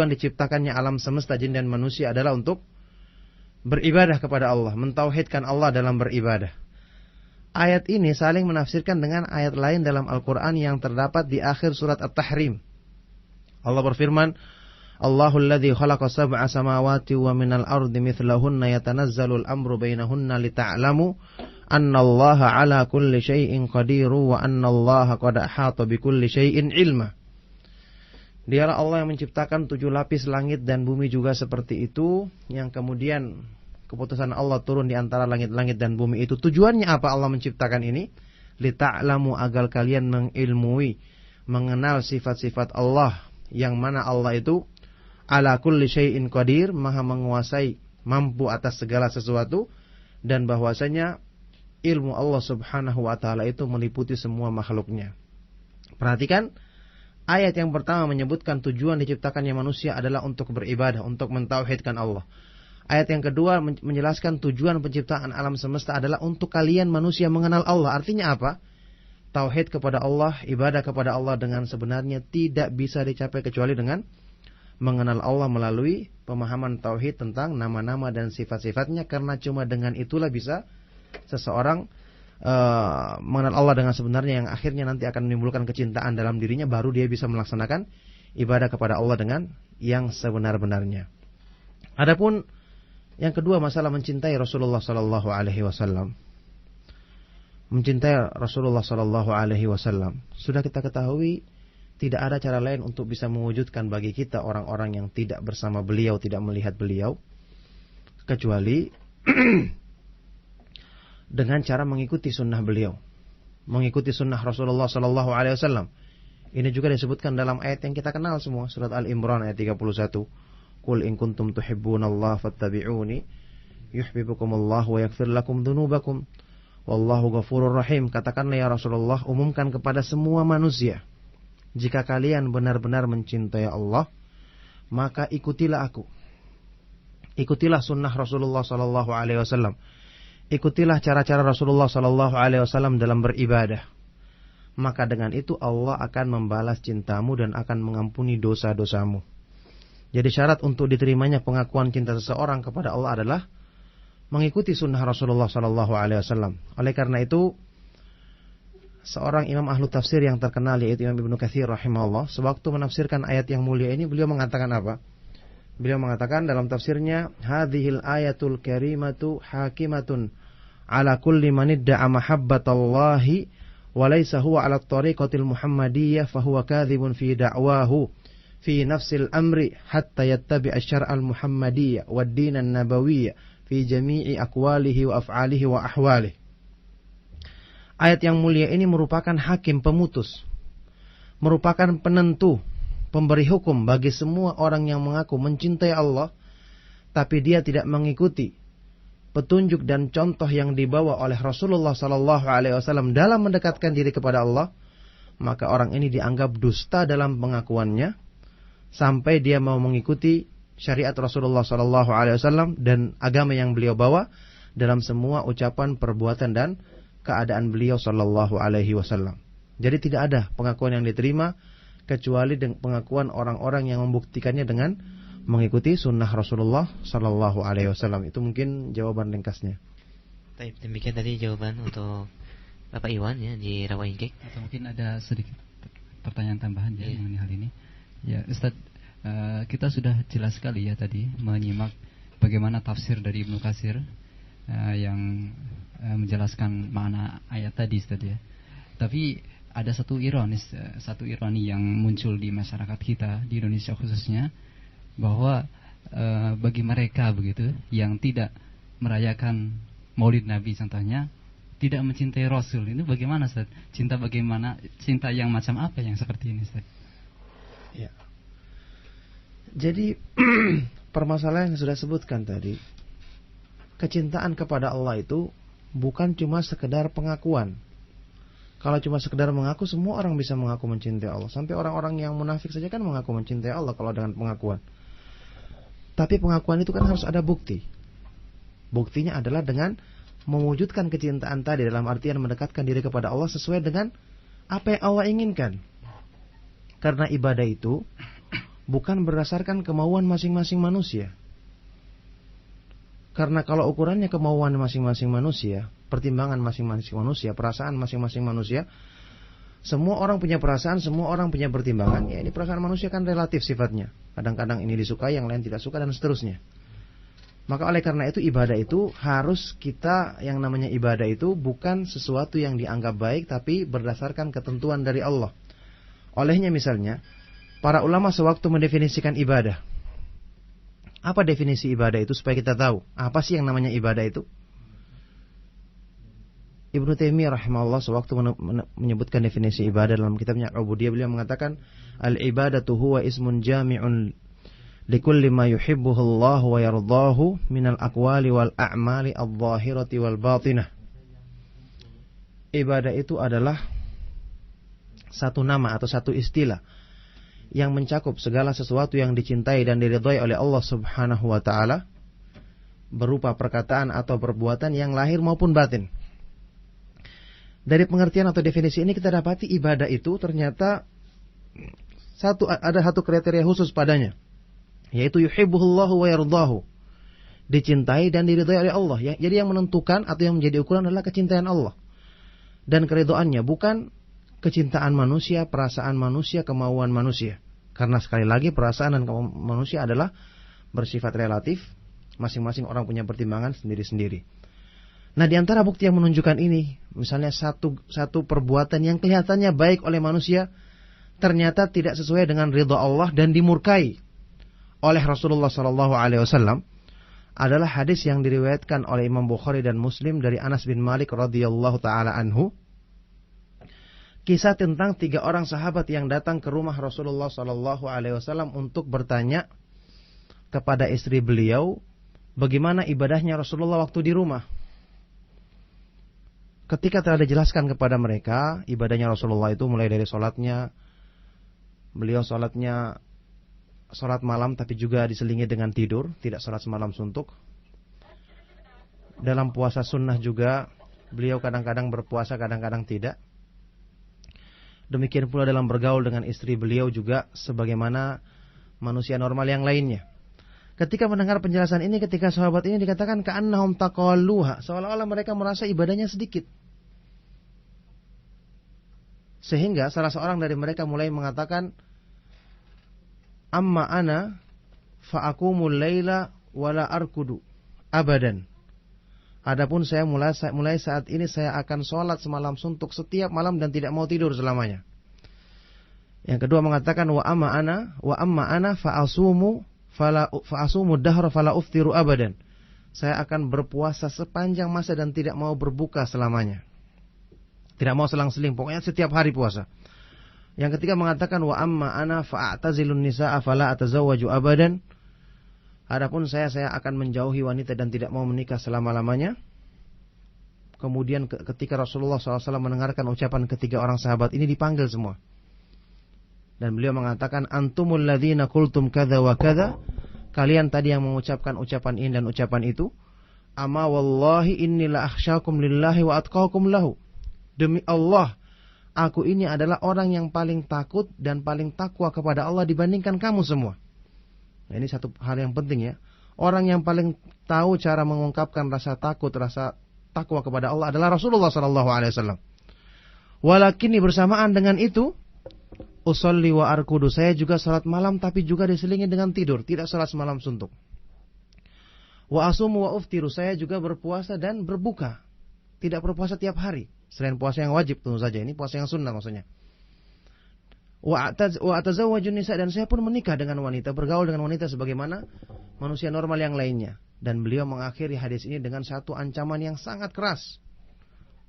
diciptakannya alam semesta jin dan manusia adalah untuk beribadah kepada Allah, mentauhidkan Allah dalam beribadah. Ayat ini saling menafsirkan dengan ayat lain dalam Al-Quran yang terdapat di akhir surat At-Tahrim. Allah berfirman, "Allahul ladzi khalaqa sab'a samawati wa minal ardi mithlahunna yatanazzalul amru bainahunna lita'lamu annallaha ala kulli syai'in qadiru wa annallaha qad ahata bikulli syai'in ilma." Dialah Allah yang menciptakan 7 lapis langit dan bumi juga seperti itu, yang kemudian keputusan Allah turun di antara langit-langit dan bumi itu. Tujuannya apa Allah menciptakan ini? Lita'lamu, agar kalian mengilmui, mengenal sifat-sifat Allah, yang mana Allah itu ala kulli syai'in qadir, maha menguasai, mampu atas segala sesuatu, dan bahwasanya ilmu Allah Subhanahu wa taala itu meliputi semua makhluknya. Perhatikan, ayat yang pertama menyebutkan tujuan diciptakannya manusia adalah untuk beribadah, untuk mentauhidkan Allah. Ayat yang kedua menjelaskan tujuan penciptaan alam semesta adalah untuk kalian manusia mengenal Allah. Artinya apa? Tauhid kepada Allah, ibadah kepada Allah dengan sebenarnya tidak bisa dicapai kecuali dengan mengenal Allah melalui pemahaman tauhid tentang nama-nama dan sifat-sifatnya, karena cuma dengan itulah bisa seseorang mengenal Allah dengan sebenarnya, yang akhirnya nanti akan menimbulkan kecintaan dalam dirinya, baru dia bisa melaksanakan ibadah kepada Allah dengan yang sebenar-benarnya. Adapun yang kedua, masalah mencintai Rasulullah sallallahu alaihi wasallam. Mencintai Rasulullah sallallahu alaihi wasallam sudah kita ketahui tidak ada cara lain untuk bisa mewujudkan bagi kita orang-orang yang tidak bersama beliau, tidak melihat beliau, kecuali dengan cara mengikuti sunnah beliau, mengikuti sunnah Rasulullah sallallahu alaihi wasallam. Ini juga disebutkan dalam ayat yang kita kenal semua, surat Al-Imran ayat 31. Qul in kuntum tuhibbunallaha fattabi'uni yuhibbukumullah wa yaghfir lakum dzunubakum wallahu ghafurur rahim. Katakanlah ya Rasulullah, umumkan kepada semua manusia, jika kalian benar-benar mencintai Allah, maka ikutilah aku. Ikutilah sunnah Rasulullah sallallahu alaihi wasallam. Ikutilah cara-cara Rasulullah sallallahu alaihi wasallam dalam beribadah. Maka dengan itu Allah akan membalas cintamu dan akan mengampuni dosa-dosamu. Jadi syarat untuk diterimanya pengakuan cinta seseorang kepada Allah adalah mengikuti sunnah Rasulullah sallallahu alaihi wasallam. Oleh karena itu, seorang imam ahlu tafsir yang terkenal yaitu Imam Ibnu Katsir rahimahullah, sewaktu menafsirkan ayat yang mulia ini, beliau mengatakan apa? Beliau mengatakan dalam tafsirnya, hadhil ayatul karimatu hakimatun ala kulli man idda'a mahabbatallahi wa laysa huwa ala tariqatil muhammadiyyah fa huwa kadhibun fi da'wahu fi nafsil amri hatta yattabi'a asy-syar'al muhammadiyya wad dinan nabawiyya fi jami'i aqwalihi wa af'alihi wa ahwalihi. Ayat yang mulia ini merupakan hakim pemutus, merupakan penentu, pemberi hukum bagi semua orang yang mengaku mencintai Allah, tapi dia tidak mengikuti petunjuk dan contoh yang dibawa oleh Rasulullah sallallahu alaihi wasallam dalam mendekatkan diri kepada Allah, maka orang ini dianggap dusta dalam pengakuannya sampai dia mau mengikuti syariat Rasulullah sallallahu alaihi wasallam dan agama yang beliau bawa dalam semua ucapan, perbuatan dan keadaan beliau sallallahu alaihi wasallam. Jadi tidak ada pengakuan yang diterima kecuali dengan pengakuan orang-orang yang membuktikannya dengan mengikuti sunnah Rasulullah sallallahu alaihi wasallam. Itu mungkin jawaban ringkasnya. Baik, demikian tadi jawaban untuk Bapak Iwan ya di Rawaingkek. Atau mungkin ada sedikit pertanyaan tambahan ya mengenai hal ini. Ya, Ustaz, kita sudah jelas sekali ya tadi menyimak bagaimana tafsir dari Ibnu Katsir yang menjelaskan makna ayat tadi, Ustaz ya. Tapi ada satu ironi yang muncul di masyarakat kita di Indonesia khususnya, bahwa bagi mereka begitu yang tidak merayakan Maulid Nabi contohnya, tidak mencintai Rasul, ini bagaimana Ustaz? Cinta yang macam apa yang seperti ini Ustaz? Ya. Jadi permasalahan yang sudah sebutkan tadi, kecintaan kepada Allah itu bukan cuma sekedar pengakuan. Kalau cuma sekedar mengaku, semua orang bisa mengaku mencintai Allah. Sampai orang-orang yang munafik saja kan mengaku mencintai Allah kalau dengan pengakuan. Tapi pengakuan itu kan harus ada bukti. Buktinya adalah dengan mewujudkan kecintaan tadi dalam artian mendekatkan diri kepada Allah sesuai dengan apa yang Allah inginkan. Karena ibadah itu bukan berdasarkan kemauan masing-masing manusia. Karena kalau ukurannya kemauan masing-masing manusia, pertimbangan masing-masing manusia, perasaan masing-masing manusia, semua orang punya perasaan, semua orang punya pertimbangan. Ya, ini perasaan manusia kan relatif sifatnya. Kadang-kadang ini disukai, yang lain tidak suka dan seterusnya. Maka oleh karena itu ibadah itu harus kita, yang namanya ibadah itu bukan sesuatu yang dianggap baik, tapi berdasarkan ketentuan dari Allah. Olehnya misalnya, para ulama sewaktu mendefinisikan ibadah. Apa definisi ibadah itu supaya kita tahu apa sih yang namanya ibadah itu? Ibnu Taimiyah rahimahullah sewaktu menyebutkan definisi ibadah dalam kitabnya Ubudiyah, beliau mengatakan al-ibadatu huwa ismun jami'un likulli ma yuhibbuhu Allah wa yardahu minal aqwali wal a'mali adh-dhahirati wal batinah. Ibadah itu adalah satu nama atau satu istilah yang mencakup segala sesuatu yang dicintai dan diridhai oleh Allah Subhanahu wa taala berupa perkataan atau perbuatan yang lahir maupun batin. Dari pengertian atau definisi ini kita dapati ibadah itu ternyata ada satu kriteria khusus padanya, yaitu yuhibbuhullahu wa yardahu, dicintai dan diridhai oleh Allah. Jadi yang menentukan atau yang menjadi ukuran adalah kecintaan Allah dan keridhaannya, bukan kecintaan manusia, perasaan manusia, kemauan manusia. Karena sekali lagi perasaan dan kemauan manusia adalah bersifat relatif, masing-masing orang punya pertimbangan sendiri-sendiri. Nah, di antara bukti yang menunjukkan ini, misalnya satu perbuatan yang kelihatannya baik oleh manusia, ternyata tidak sesuai dengan ridha Allah dan dimurkai oleh Rasulullah SAW, adalah hadis yang diriwayatkan oleh Imam Bukhari dan Muslim dari Anas bin Malik radhiyallahu taala anhu. Kisah tentang 3 orang sahabat yang datang ke rumah Rasulullah SAW untuk bertanya kepada istri beliau bagaimana ibadahnya Rasulullah waktu di rumah. Ketika telah dijelaskan kepada mereka ibadahnya Rasulullah itu mulai dari sholatnya, beliau sholatnya sholat malam tapi juga diselingi dengan tidur, tidak sholat semalam suntuk. Dalam puasa sunnah juga beliau kadang-kadang berpuasa, kadang-kadang tidak. Demikian pula dalam bergaul dengan istri beliau juga sebagaimana manusia normal yang lainnya. Ketika mendengar penjelasan ini, ketika sahabat ini dikatakan ka'annahum taqalluha, seolah-olah mereka merasa ibadahnya sedikit. Sehingga salah seorang dari mereka mulai mengatakan, amma ana fa'akumul laila wala arkudu abadan. Adapun saya mulai saat ini saya akan sholat semalam suntuk setiap malam dan tidak mau tidur selamanya. Yang kedua mengatakan wa amma ana fa'asumu dahra fala uftiru abadan. Saya akan berpuasa sepanjang masa dan tidak mau berbuka selamanya. Tidak mau selang-seling, pokoknya setiap hari puasa. Yang ketiga mengatakan wa amma ana fa'atazilun nisaa fala atazawwaju abadan. Adapun saya akan menjauhi wanita dan tidak mau menikah selama-lamanya. Kemudian ketika Rasulullah SAW mendengarkan ucapan ketiga orang sahabat ini, dipanggil semua. Dan beliau mengatakan, antumul ladzina qultum kadza wa kadza. Kalian tadi yang mengucapkan ucapan ini dan ucapan itu. Ama wallahi inni la akhsyakum lillahi wa atqakum lahu. Demi Allah, aku ini adalah orang yang paling takut dan paling takwa kepada Allah dibandingkan kamu semua. Nah, ini satu hal yang penting ya. Orang yang paling tahu cara mengungkapkan rasa takut, rasa takwa kepada Allah adalah Rasulullah SAW. Walakini bersamaan dengan itu, usolli wa arkudu, saya juga salat malam tapi juga diselingi dengan tidur, tidak salat semalam suntuk. Wa asumu wa uftiru, saya juga berpuasa dan berbuka, tidak berpuasa tiap hari, selain puasa yang wajib tentu saja, ini puasa yang sunnah maksudnya. Wa atazawwajun nisa, dan saya pun menikah dengan wanita, bergaul dengan wanita sebagaimana manusia normal yang lainnya. Dan beliau mengakhiri hadis ini dengan satu ancaman yang sangat keras.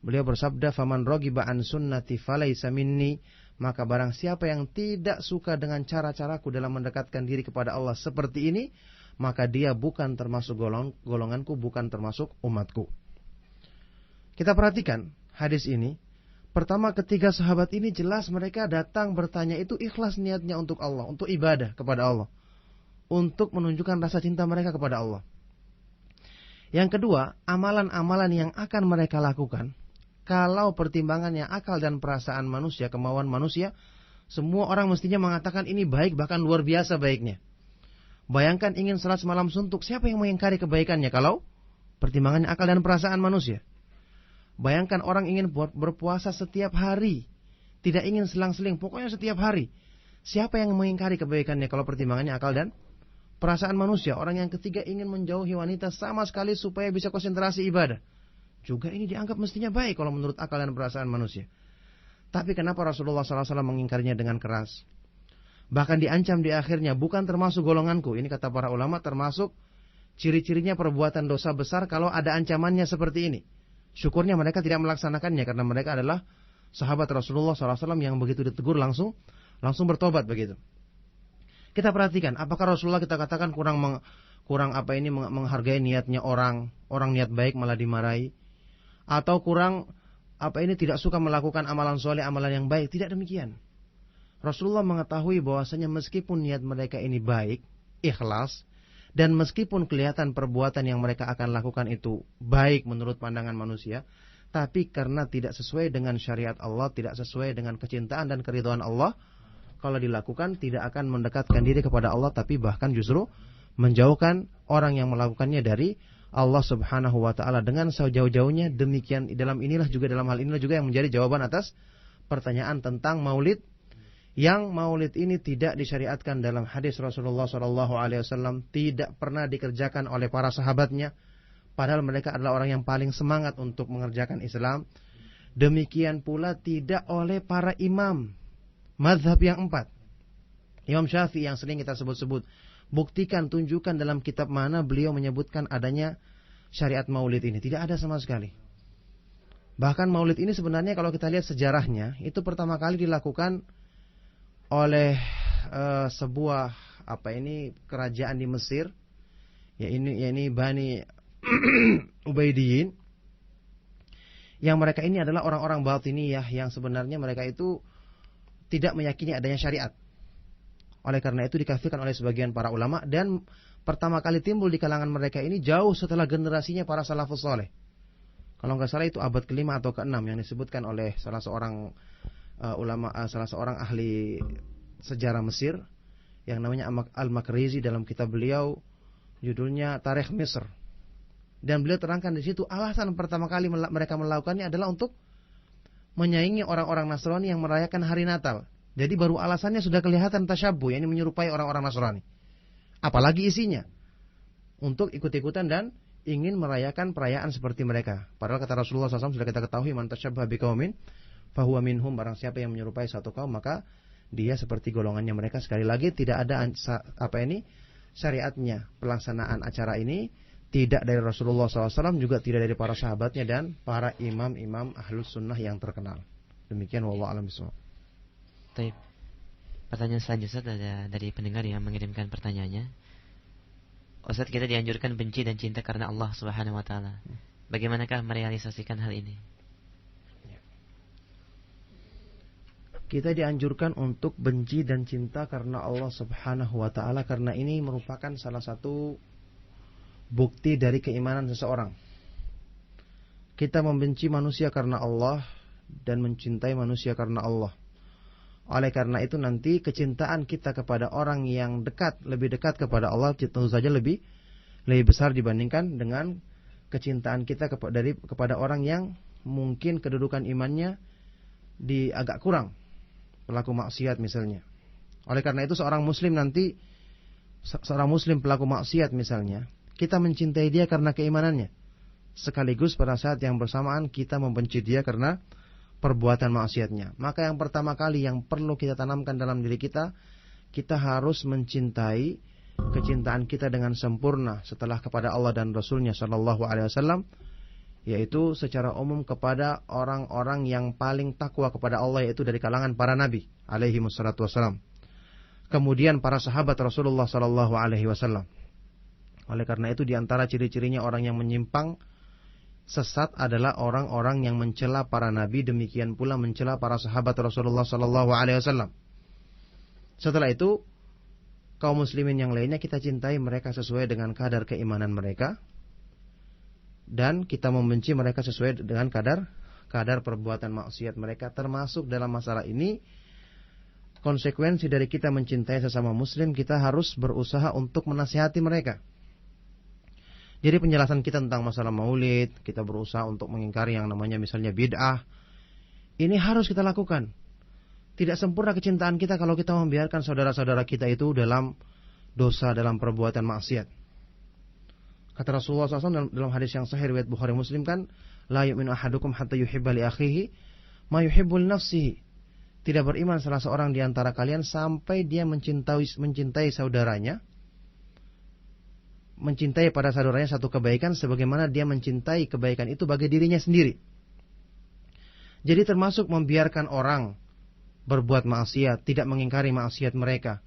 Beliau bersabda, faman raghiba an sunnati falaysa minni, maka barang siapa yang tidak suka dengan cara-caraku dalam mendekatkan diri kepada Allah seperti ini, maka dia bukan termasuk golonganku, bukan termasuk umatku. Kita perhatikan hadis ini. Pertama, ketiga sahabat ini jelas mereka datang bertanya itu ikhlas niatnya untuk Allah, untuk ibadah kepada Allah, untuk menunjukkan rasa cinta mereka kepada Allah. Yang kedua, amalan-amalan yang akan mereka lakukan, kalau pertimbangannya akal dan perasaan manusia, kemauan manusia, semua orang mestinya mengatakan ini baik, bahkan luar biasa baiknya. Bayangkan ingin salat semalam suntuk, siapa yang mengingkari kebaikannya kalau pertimbangannya akal dan perasaan manusia? Bayangkan orang ingin berpuasa setiap hari, tidak ingin selang-seling, pokoknya setiap hari. Siapa yang mengingkari kebaikannya kalau pertimbangannya akal dan perasaan manusia? Orang yang ketiga ingin menjauhi wanita sama sekali supaya bisa konsentrasi ibadah. Juga ini dianggap mestinya baik kalau menurut akal dan perasaan manusia. Tapi kenapa Rasulullah SAW mengingkarinya dengan keras? Bahkan diancam di akhirnya, bukan termasuk golonganku. Ini kata para ulama termasuk ciri-cirinya perbuatan dosa besar kalau ada ancamannya seperti ini. Syukurnya mereka tidak melaksanakannya karena mereka adalah sahabat Rasulullah SAW yang begitu ditegur langsung bertobat begitu. Kita perhatikan, apakah Rasulullah kita katakan kurang menghargai niatnya orang niat baik malah dimarahi, atau kurang tidak suka melakukan amalan soleh, amalan yang baik? Tidak demikian. Rasulullah mengetahui bahwasanya meskipun niat mereka ini baik, ikhlas, dan meskipun kelihatan perbuatan yang mereka akan lakukan itu baik menurut pandangan manusia, tapi karena tidak sesuai dengan syariat Allah, tidak sesuai dengan kecintaan dan keridhaan Allah, kalau dilakukan tidak akan mendekatkan diri kepada Allah, tapi bahkan justru menjauhkan orang yang melakukannya dari Allah Subhanahu wa taala dengan sejauh-jauhnya. Demikian dalam hal inilah juga yang menjadi jawaban atas pertanyaan tentang maulid, yang maulid ini tidak disyariatkan dalam hadis Rasulullah SAW, tidak pernah dikerjakan oleh para sahabatnya, padahal mereka adalah orang yang paling semangat untuk mengerjakan Islam. Demikian pula tidak oleh para imam mazhab yang 4. Imam Syafi'i yang sering kita sebut-sebut. Buktikan, tunjukkan dalam kitab mana beliau menyebutkan adanya syariat maulid ini. Tidak ada sama sekali. Bahkan maulid ini sebenarnya kalau kita lihat sejarahnya, itu pertama kali dilakukan oleh sebuah kerajaan di Mesir. Ini Bani Ubaidiyin. Yang mereka ini adalah orang-orang batiniyah yang sebenarnya mereka itu tidak meyakini adanya syariat. Oleh karena itu dikafirkan oleh sebagian para ulama, dan pertama kali timbul di kalangan mereka ini jauh setelah generasinya para salafus saleh. Kalau nggak salah itu abad ke-5 atau ke-6 yang disebutkan oleh salah seorang salah seorang ahli sejarah Mesir yang namanya Al-Makrizi dalam kitab beliau judulnya Tarikh Misr. Dan beliau terangkan di situ alasan pertama kali mereka melakukannya adalah untuk menyaingi orang-orang Nasrani yang merayakan hari Natal. Jadi baru alasannya sudah kelihatan tasyabbuh, yakni menyerupai orang-orang Nasrani. Apalagi isinya untuk ikut-ikutan dan ingin merayakan perayaan seperti mereka. Padahal kata Rasulullah SAW sudah kita ketahui, man tasyabbaha biqaumin fahuwa minhum, barang siapa yang menyerupai satu kaum maka dia seperti golongannya mereka. Sekali lagi tidak ada syariatnya pelaksanaan acara ini, tidak dari Rasulullah SAW, juga tidak dari para sahabatnya dan para imam-imam ahlus sunnah yang terkenal. Demikian, wallahu a'lam bishawab. Baik. Pertanyaan selanjutnya ada dari pendengar yang mengirimkan pertanyaannya. Ustaz, kita dianjurkan benci dan cinta karena Allah Subhanahu wa taala. Bagaimanakah merealisasikan hal ini? Kita dianjurkan untuk benci dan cinta karena Allah Subhanahu wa taala, karena ini merupakan salah satu bukti dari keimanan seseorang. Kita membenci manusia karena Allah dan mencintai manusia karena Allah. Oleh karena itu nanti kecintaan kita kepada orang yang dekat, lebih dekat kepada Allah tentu saja lebih besar dibandingkan dengan kecintaan kita kepada orang yang mungkin kedudukan imannya agak kurang, pelaku maksiat misalnya. Oleh karena itu seorang muslim pelaku maksiat misalnya, kita mencintai dia karena keimanannya, sekaligus pada saat yang bersamaan kita membenci dia karena perbuatan maksiatnya. Maka yang pertama kali yang perlu kita tanamkan dalam diri kita, kita harus mencintai kecintaan kita dengan sempurna setelah kepada Allah dan Rasulnya Shallallahu Alaihi Wasallam, yaitu secara umum kepada orang-orang yang paling takwa kepada Allah, yaitu dari kalangan para nabi alaihi wassalatu wassalam, kemudian para sahabat Rasulullah Shallallahu Alaihi Wasallam. Oleh karena itu diantara ciri-cirinya orang yang menyimpang sesat adalah orang-orang yang mencela para nabi, demikian pula mencela para sahabat Rasulullah Sallallahu Alaihi Wasallam. Setelah itu, kaum muslimin yang lainnya kita cintai mereka sesuai dengan kadar keimanan mereka, dan kita membenci mereka sesuai dengan kadar perbuatan maksiat mereka. Termasuk dalam masalah ini, konsekuensi dari kita mencintai sesama muslim, kita harus berusaha untuk menasihati mereka. Jadi penjelasan kita tentang masalah maulid, kita berusaha untuk mengingkari yang namanya misalnya bid'ah, ini harus kita lakukan. Tidak sempurna kecintaan kita kalau kita membiarkan saudara-saudara kita itu dalam dosa, dalam perbuatan maksiat. Kata Rasulullah SAW dalam hadis yang sahih riwayat Bukhari Muslim kan, la yu'minu ahadukum hatta yuhibba li akhihi ma yuhibbu li nafsihi. Tidak beriman salah seorang di antara kalian sampai dia mencintai saudaranya, mencintai pada saudaranya satu kebaikan sebagaimana dia mencintai kebaikan itu bagi dirinya sendiri. Jadi termasuk membiarkan orang berbuat maksiat, tidak mengingkari maksiat mereka,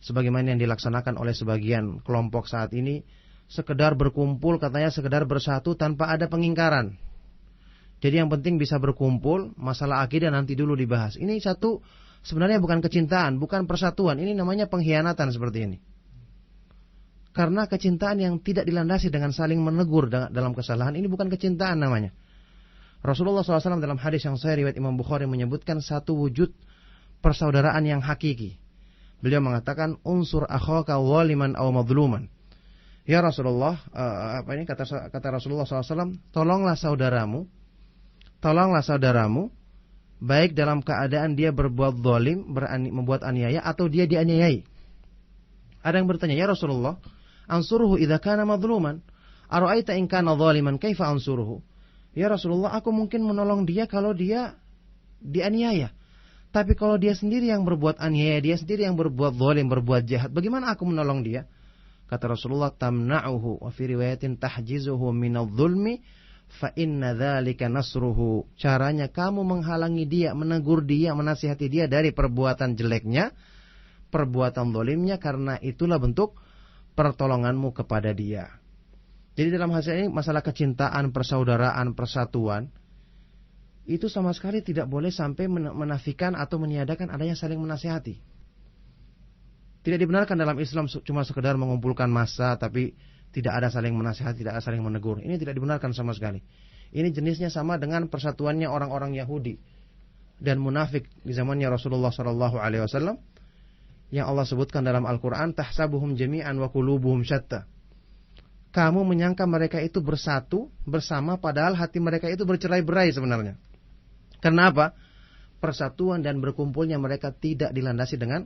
sebagaimana yang dilaksanakan oleh sebagian kelompok saat ini, sekedar berkumpul, katanya sekedar bersatu tanpa ada pengingkaran. Jadi yang penting bisa berkumpul, masalah akidah nanti dulu dibahas. Ini satu sebenarnya bukan kecintaan, bukan persatuan, ini namanya pengkhianatan seperti ini. Karena kecintaan yang tidak dilandasi dengan saling menegur dalam kesalahan, ini bukan kecintaan namanya. Rasulullah SAW dalam hadis yang sahih riwayat Imam Bukhari menyebutkan satu wujud persaudaraan yang hakiki. Beliau mengatakan, unsur akhaka zaliman aw madluman. Ya Rasulullah, kata Rasulullah SAW, tolonglah saudaramu, baik dalam keadaan dia berbuat zalim, membuat aniaya, atau dia dianiayai. Ada yang bertanya, ya Rasulullah, ansuruhu idza kana madluman, ara'aita in kana zaliman kaifa ansuruhu? Ya Rasulullah, aku mungkin menolong dia kalau dia dianiaya. Tapi kalau dia sendiri yang berbuat aniaya, dia sendiri yang berbuat zalim, berbuat jahat, bagaimana aku menolong dia? Kata Rasulullah, tamna'uhu wa fi riwayatin tahjizuhu minadh-dhulmi fa inna dzalika nasruhu. Caranya kamu menghalangi dia, menegur dia, menasihati dia dari perbuatan jeleknya, perbuatan zalimnya, karena itulah bentuk pertolonganmu kepada dia. Jadi dalam hal ini masalah kecintaan, persaudaraan, persatuan, itu sama sekali tidak boleh sampai menafikan atau meniadakan adanya saling menasihati. Tidak dibenarkan dalam Islam cuma sekedar mengumpulkan massa tapi tidak ada saling menasihati, tidak ada saling menegur. Ini tidak dibenarkan sama sekali. Ini jenisnya sama dengan persatuannya orang-orang Yahudi dan munafik di zamannya Rasulullah SAW, yang Allah sebutkan dalam Al-Quran, tahsabuhum jami'an wa qulubuhum syatta. Kamu menyangka mereka itu bersatu bersama, padahal hati mereka itu bercerai-berai sebenarnya. Kenapa? Persatuan dan berkumpulnya mereka tidak dilandasi dengan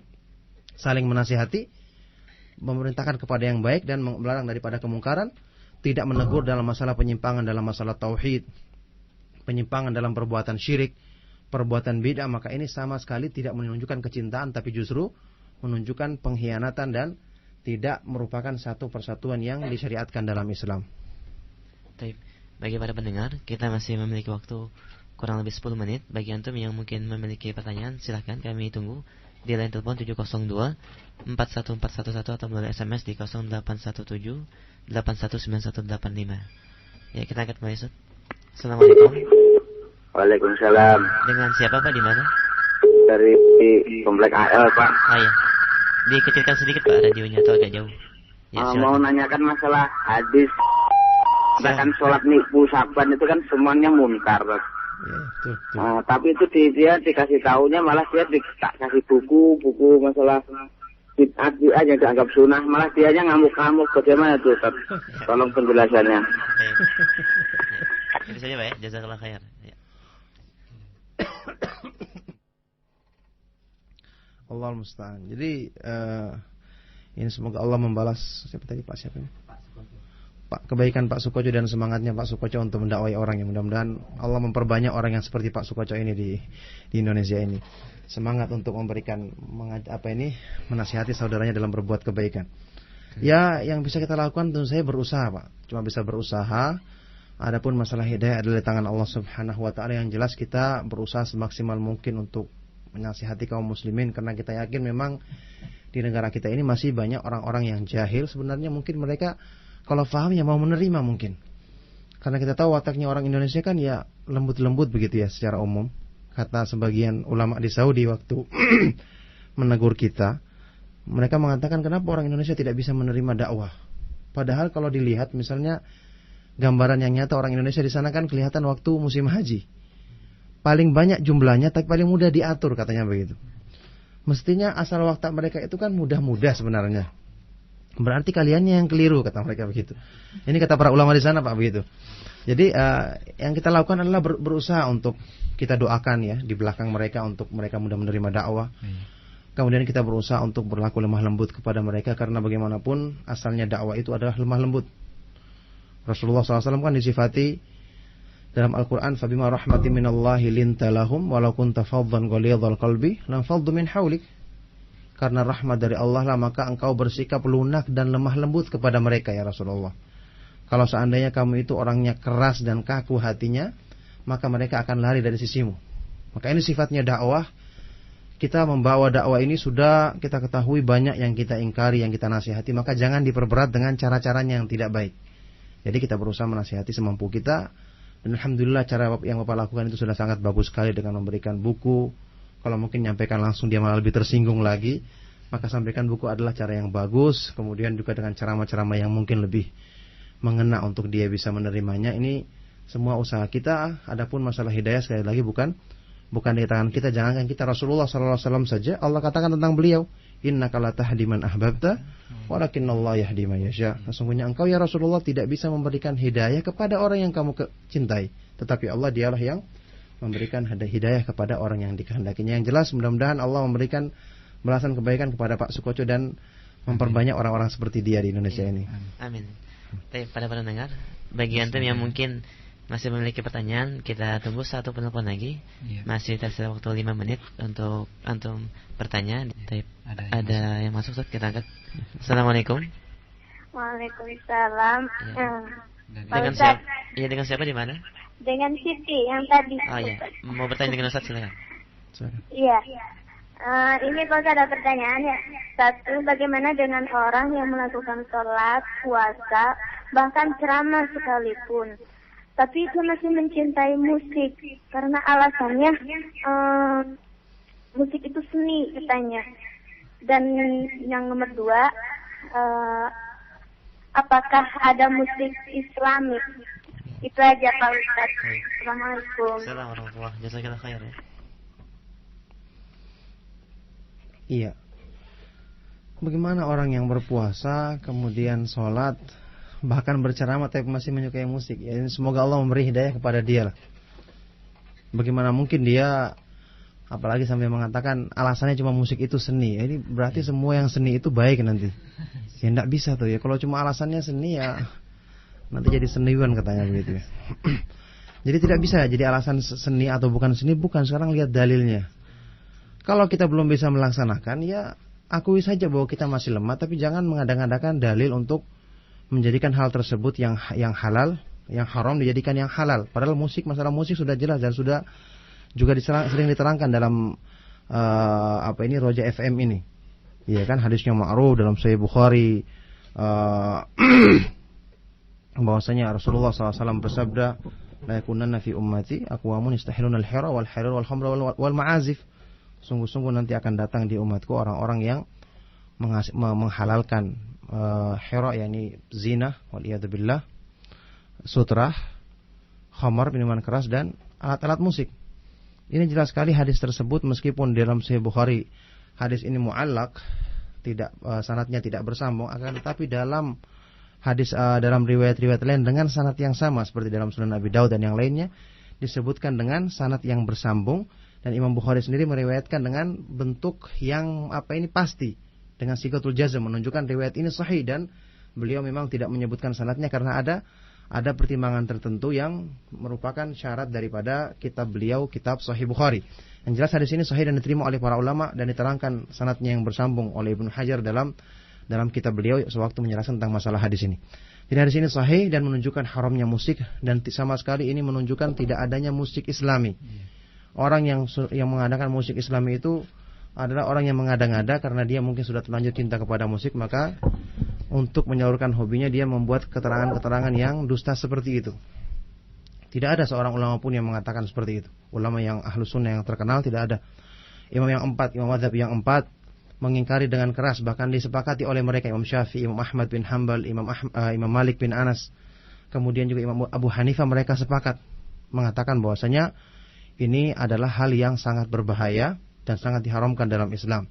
saling menasihati, memerintahkan kepada yang baik dan melarang daripada kemungkaran, tidak menegur dalam masalah penyimpangan dalam masalah tauhid, penyimpangan dalam perbuatan syirik, perbuatan bid'ah. Maka ini sama sekali tidak menunjukkan kecintaan, tapi justru menunjukkan pengkhianatan dan tidak merupakan satu persatuan yang disyariatkan dalam Islam. Baik, bagi para pendengar, kita masih memiliki waktu kurang lebih 10 menit. Bagi antum yang mungkin memiliki pertanyaan, silahkan kami tunggu di line telepon 702 41411 atau melalui SMS di 0817 819185. Ya, kita angkat kembali, Ustaz. Assalamualaikum. Waalaikumsalam. Dengan siapa Pak, di mana? Dari Komplek AL, Pak. Oh ya. Dikecilkan sedikit Pak radionya atau agak jauh. Ya, mau nanyakan masalah hadis. Bahkan sholat nipu saban itu kan semuanya munkar. Ya, betul. Tapi itu dia dikasih tahunya malah dia tak kasih buku masalah bid'ah aja dianggap sunnah, malah dianya ngamuk-ngamuk. Bagaimana tuh, Ustaz? Tolong penjelasannya. Itu saja Pak ya, jazakallah khair. Ya. Allahul musta'an. Jadi ini semoga Allah membalas siapa tadi Pak siapa ini? Pak, kebaikan Pak Sukoco dan semangatnya Pak Sukoco untuk mendakwai orang, yang mudah-mudahan Allah memperbanyak orang yang seperti Pak Sukoco ini di Indonesia ini. Semangat untuk memberikan menasihati saudaranya dalam berbuat kebaikan. Ya, yang bisa kita lakukan tentu saja berusaha, Pak. Cuma bisa berusaha. Adapun masalah hidayah adalah di tangan Allah Subhanahu wa taala. Yang jelas kita berusaha semaksimal mungkin untuk menasihati kaum muslimin, karena kita yakin memang di negara kita ini masih banyak orang-orang yang jahil. Sebenarnya mungkin mereka kalau paham ya mau menerima mungkin. Karena kita tahu wataknya orang Indonesia kan ya lembut-lembut begitu ya secara umum. Kata sebagian ulama di Saudi waktu menegur kita, mereka mengatakan kenapa orang Indonesia tidak bisa menerima dakwah. Padahal kalau dilihat misalnya gambaran yang nyata orang Indonesia di sana kan kelihatan waktu musim haji. Paling banyak jumlahnya tapi paling mudah diatur katanya begitu. Mestinya asal waktu mereka itu kan mudah-mudah sebenarnya. Berarti kaliannya yang keliru kata mereka begitu. Ini kata para ulama di sana Pak begitu. Jadi yang kita lakukan adalah berusaha untuk kita doakan ya di belakang mereka untuk mereka mudah menerima dakwah. Kemudian kita berusaha untuk berlaku lemah lembut kepada mereka, karena bagaimanapun asalnya dakwah itu adalah lemah lembut. Rasulullah SAW kan disifati dalam Al-Quran, fabima rahmatin minallahi linta lahum walau kunta faddan ghalidhal qalbi lam faddu min hawlik. Karena rahmat dari Allah lah maka engkau bersikap lunak dan lemah lembut kepada mereka ya Rasulullah. Kalau seandainya kamu itu orangnya keras dan kaku hatinya, maka mereka akan lari dari sisimu. Maka ini sifatnya dakwah. Kita membawa dakwah ini sudah kita ketahui banyak yang kita ingkari, yang kita nasihati, maka jangan diperberat dengan cara-caranya yang tidak baik. Jadi kita berusaha menasihati semampu kita. Dan alhamdulillah cara yang Bapak lakukan itu sudah sangat bagus sekali dengan memberikan buku. Kalau mungkin nyampaikan langsung dia malah lebih tersinggung lagi, maka sampaikan buku adalah cara yang bagus. Kemudian juga dengan ceramah-ceramah yang mungkin lebih mengena untuk dia bisa menerimanya. Ini semua usaha kita. Adapun masalah hidayah sekali lagi bukan di tangan kita. Jangankan kita, Rasulullah SAW saja Allah katakan tentang beliau, innaka la tahdi man ahbabta walakinnallaha yahdi man yasha. Sesungguhnya engkau ya Rasulullah tidak bisa memberikan hidayah kepada orang yang kamu cintai, tetapi Allah dialah yang memberikan hidayah kepada orang yang dikehendakinya. Yang jelas mudah-mudahan Allah memberikan balasan kebaikan kepada Pak Sukoco dan memperbanyak orang-orang seperti dia di Indonesia ini. Amin. Baik, pada pendengar, bagi antum yang mungkin masih memiliki pertanyaan, kita tunggu satu penelpon lagi. Masih tersisa waktu 5 menit untuk antum bertanya. Ada yang masuk, kita angkat. Assalamualaikum. Waalaikumsalam. Dengan siapa? Iya, dengan siapa di mana? Dengan Siti yang tadi. Oh iya, mau bertanya dengan Ustaz silakan. Iya. Ini kalau ada pertanyaan ya. Satu, bagaimana dengan orang yang melakukan sholat, puasa, bahkan ceramah sekalipun, tapi dia masih mencintai musik karena alasannya musik itu seni katanya. Dan yang nomor 2, apakah ada musik Islamik? Itu aja Pak Ustaz. Assalamualaikum. Assalamualaikum warahmatullahi wabarakatuh. Jazakallah khair ya. Iya. Bagaimana orang yang berpuasa kemudian sholat bahkan berceramah tapi masih menyukai musik? Ya, semoga Allah memberi hidayah kepada dia lah. Bagaimana mungkin dia apalagi sampai mengatakan alasannya cuma musik itu seni. Ya, ini berarti semua yang seni itu baik nanti. Ya enggak bisa tuh ya. Kalau cuma alasannya seni ya nanti jadi seniwan katanya begitu ya. Jadi tidak bisa jadi alasan seni atau bukan seni, bukan. Sekarang lihat dalilnya. Kalau kita belum bisa melaksanakan, ya akui saja bahwa kita masih lemah, tapi jangan mengada-ngadakan dalil untuk menjadikan hal tersebut yang halal, yang haram dijadikan yang halal. Padahal masalah musik sudah jelas dan sudah juga sering diterangkan dalam Roja FM ini. Iya kan, hadisnya ma'ruf dalam Sahih Bukhari, bahwasanya Rasulullah SAW bersabda, la yakunanna fi ummati aqwamun yastahiluna al-hira wal harir wal khamra wal ma'azif. Sungguh-sungguh nanti akan datang di umatku orang-orang yang menghalalkan hira, yakni zina, wal iyadzubillah, sutrah, khamar, minuman keras, dan alat-alat musik. Ini jelas sekali hadis tersebut, meskipun dalam Sahih Bukhari hadis ini mu'allaq, tidak sanadnya tidak bersambung, akan tetapi dalam hadis dalam riwayat-riwayat lain dengan sanad yang sama seperti dalam Sunan Abi Daud dan yang lainnya disebutkan dengan sanad yang bersambung, dan Imam Bukhari sendiri meriwayatkan dengan bentuk yang pasti, dengan sigatul jazm, menunjukkan riwayat ini sahih, dan beliau memang tidak menyebutkan sanadnya karena ada pertimbangan tertentu yang merupakan syarat daripada kitab beliau, kitab Sahih Bukhari. Yang jelas hadis ini sahih dan diterima oleh para ulama, dan diterangkan sanadnya yang bersambung oleh Ibnu Hajar dalam kitab beliau sewaktu menjelaskan tentang masalah hadis ini. Jadi hadis ini sahih dan menunjukkan haramnya musik, dan sama sekali ini menunjukkan tidak adanya musik Islami. Orang yang mengadakan musik Islami itu adalah orang yang mengada-ngada karena dia mungkin sudah terlanjur cinta kepada musik, maka untuk menyalurkan hobinya dia membuat keterangan-keterangan yang dusta seperti itu. Tidak ada seorang ulama pun yang mengatakan seperti itu. Ulama yang ahlus sunnah yang terkenal tidak ada. Imam mazhab yang empat mengingkari dengan keras, bahkan disepakati oleh mereka, Imam Syafi'i, Imam Ahmad bin Hanbal, Imam Malik bin Anas, kemudian juga Imam Abu Hanifah, mereka sepakat mengatakan bahwasanya ini adalah hal yang sangat berbahaya dan sangat diharamkan dalam Islam.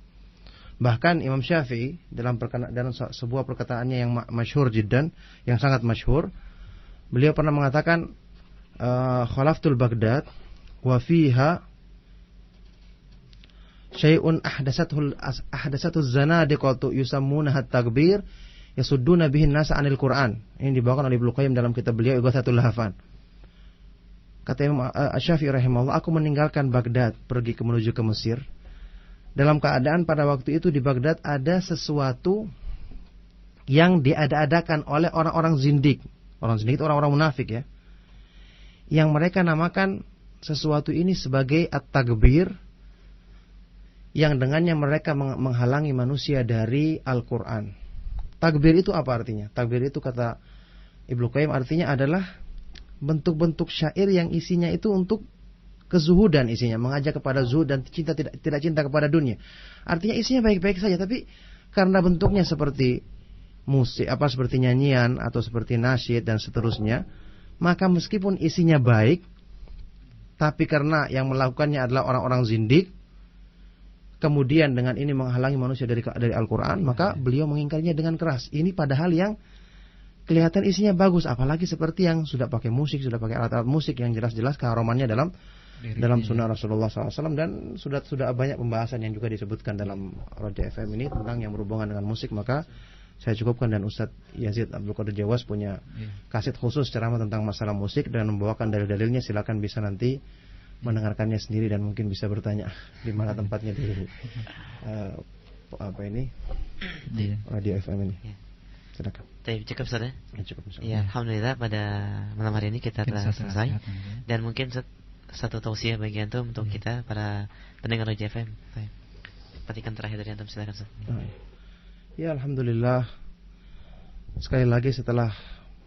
Bahkan Imam Syafi'i dalam sebuah perkataannya yang masyhur jiddan, yang sangat masyhur, beliau pernah mengatakan, khalaftul Baghdad wa fiha syai'un ahdatsathu zanadiqatu yusammunaha at-takbir yasudduna bihin nasa 'anil Qur'an. Ini dibawakan oleh Ibnu Qayyim dalam kitab beliau Ighatsatul Lahfan. Kata Imam Asy-Syafi'i rahimahullah, aku meninggalkan Baghdad pergi menuju ke Mesir dalam keadaan pada waktu itu di Baghdad ada sesuatu yang diada-adakan oleh orang-orang zindik. Orang zindik itu orang-orang munafik ya, yang mereka namakan sesuatu ini sebagai at-takbir, yang dengannya mereka menghalangi manusia dari Al-Quran. Takbir itu apa artinya? Takbir itu kata Ibnu Qayyim artinya adalah bentuk-bentuk syair yang isinya itu untuk kezuhudan, isinya mengajak kepada zuhud dan tidak cinta kepada dunia. Artinya isinya baik-baik saja, tapi karena bentuknya seperti musik, seperti nyanyian atau seperti nasyid dan seterusnya, maka meskipun isinya baik, tapi karena yang melakukannya adalah orang-orang zindik, kemudian dengan ini menghalangi manusia dari Al-Quran, maka beliau mengingkarinya dengan keras. Ini padahal yang kelihatan isinya bagus, apalagi seperti yang sudah pakai musik, sudah pakai alat-alat musik yang jelas-jelas keharamannya dalam sunnah Rasulullah SAW, dan sudah banyak pembahasan yang juga disebutkan dalam Roja FM ini tentang yang berhubungan dengan musik. Maka saya cukupkan, dan Ustadz Yazid Abdul Qadir Jawas punya kaset khusus ceramah tentang masalah musik dan membawakan dalil-dalilnya. Silakan bisa nanti mendengarkannya sendiri dan mungkin bisa bertanya di mana tempatnya di Radio FM ini. Silakan. Cukup Ustaz ya? Cukup. Ya, alhamdulillah pada malam hari ini kita telah selesai. Dan mungkin satu tausiah bagi antum untuk kita para pendengar Roja FM. Petikan terakhir dari antum, silakan Ustaz. Ya, alhamdulillah. Sekali lagi setelah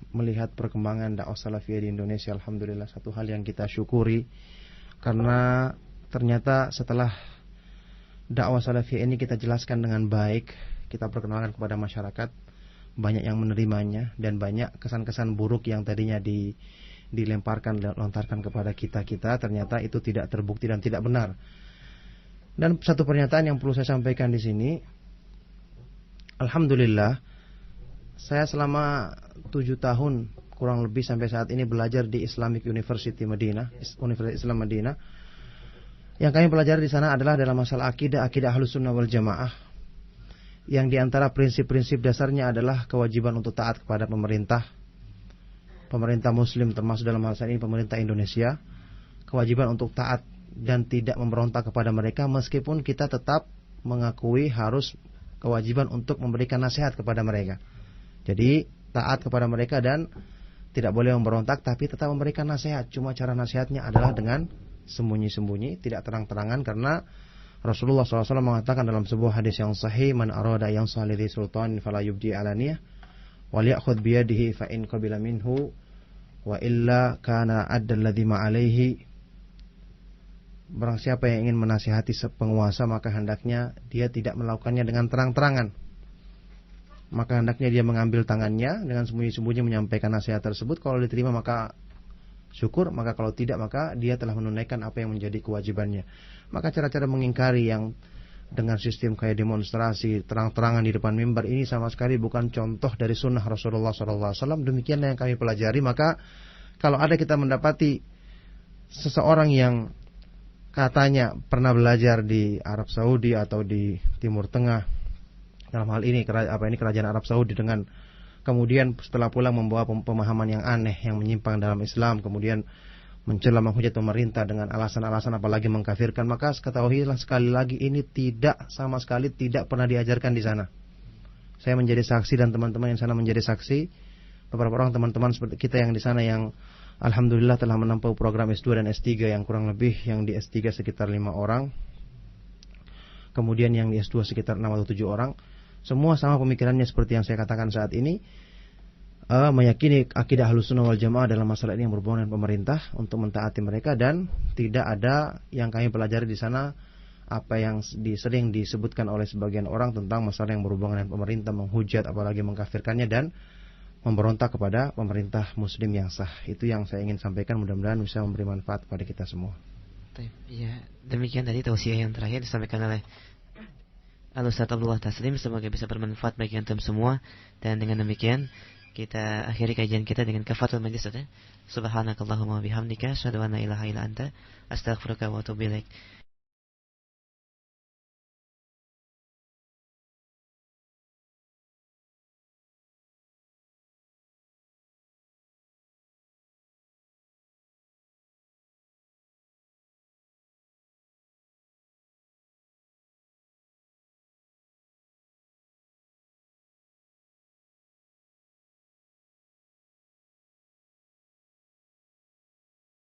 melihat perkembangan dakwah salafiyah di Indonesia, alhamdulillah satu hal yang kita syukuri, karena ternyata setelah dakwah salafiyah ini kita jelaskan dengan baik, kita perkenalkan kepada masyarakat, banyak yang menerimanya, dan banyak kesan-kesan buruk yang tadinya lontarkan kepada kita ternyata itu tidak terbukti dan tidak benar. Dan satu pernyataan yang perlu saya sampaikan di sini, alhamdulillah saya selama 7 tahun kurang lebih sampai saat ini belajar di Islamic University Madinah, Universitas Islam Madinah. Yang kami pelajari di sana adalah dalam masalah akidah Ahlus Sunnah wal Jamaah, yang diantara prinsip-prinsip dasarnya adalah kewajiban untuk taat kepada pemerintah Muslim, termasuk dalam hal ini pemerintah Indonesia, kewajiban untuk taat dan tidak memberontak kepada mereka, meskipun kita tetap mengakui harus kewajiban untuk memberikan nasihat kepada mereka. Jadi taat kepada mereka dan tidak boleh memberontak, tapi tetap memberikan nasihat. Cuma cara nasihatnya adalah dengan sembunyi-sembunyi, tidak terang-terangan, karena Rasulullah SAW mengatakan dalam sebuah hadis yang sahih, man arada yang salidhi sultanin fala yubdi alaniyah wal ya'khudh biyadihi fa in qabila minhu wa illa kana adda alladhi ma'alaihi. Barang siapa yang ingin menasihati penguasa, maka hendaknya dia tidak melakukannya dengan terang-terangan. Maka hendaknya dia mengambil tangannya dengan sembunyi-sembunyi menyampaikan nasihat tersebut. Kalau diterima maka syukur, maka kalau tidak maka dia telah menunaikan apa yang menjadi kewajibannya. Maka cara-cara mengingkari yang dengan sistem kayak demonstrasi terang-terangan di depan mimbar ini sama sekali bukan contoh dari sunnah Rasulullah SAW. Demikianlah yang kami pelajari. Maka kalau ada kita mendapati seseorang yang katanya pernah belajar di Arab Saudi atau di Timur Tengah, dalam hal ini kerajaan Arab Saudi, dengan kemudian setelah pulang membawa pemahaman yang aneh yang menyimpang dalam Islam, kemudian mencela menghujat pemerintah dengan alasan-alasan apalagi mengkafirkan, maka ketahuilah sekali lagi ini tidak sama sekali tidak pernah diajarkan di sana. Saya menjadi saksi dan teman-teman yang sana menjadi saksi. Beberapa orang teman-teman seperti kita yang di sana yang alhamdulillah telah menempuh program S2 dan S3 yang kurang lebih yang di S3 sekitar 5 orang. Kemudian yang di S2 sekitar 6 atau 7 orang. Semua sama pemikirannya seperti yang saya katakan saat ini. Meyakini akidah Ahlussunnah wal Jamaah dalam masalah ini yang berhubungan dengan pemerintah untuk mentaati mereka, dan tidak ada yang kami pelajari di sana apa yang sering disebutkan oleh sebagian orang tentang masalah yang berhubungan dengan pemerintah, menghujat apalagi mengkafirkannya dan memberontak kepada pemerintah muslim yang sah. Itu yang saya ingin sampaikan, mudah-mudahan bisa memberi manfaat kepada kita semua. Ya, demikian tadi tausiah yang terakhir disampaikan oleh Al-Ustaz Abdullah Taslim, semoga bisa bermanfaat bagi antum semua. Dan dengan demikian kita akhiri kajian kita dengan kafaratul majlis. Subhanakallahumma wa bihamdika asyhadu an la ilaha illa anta astaghfiruka wa atubu ilaik.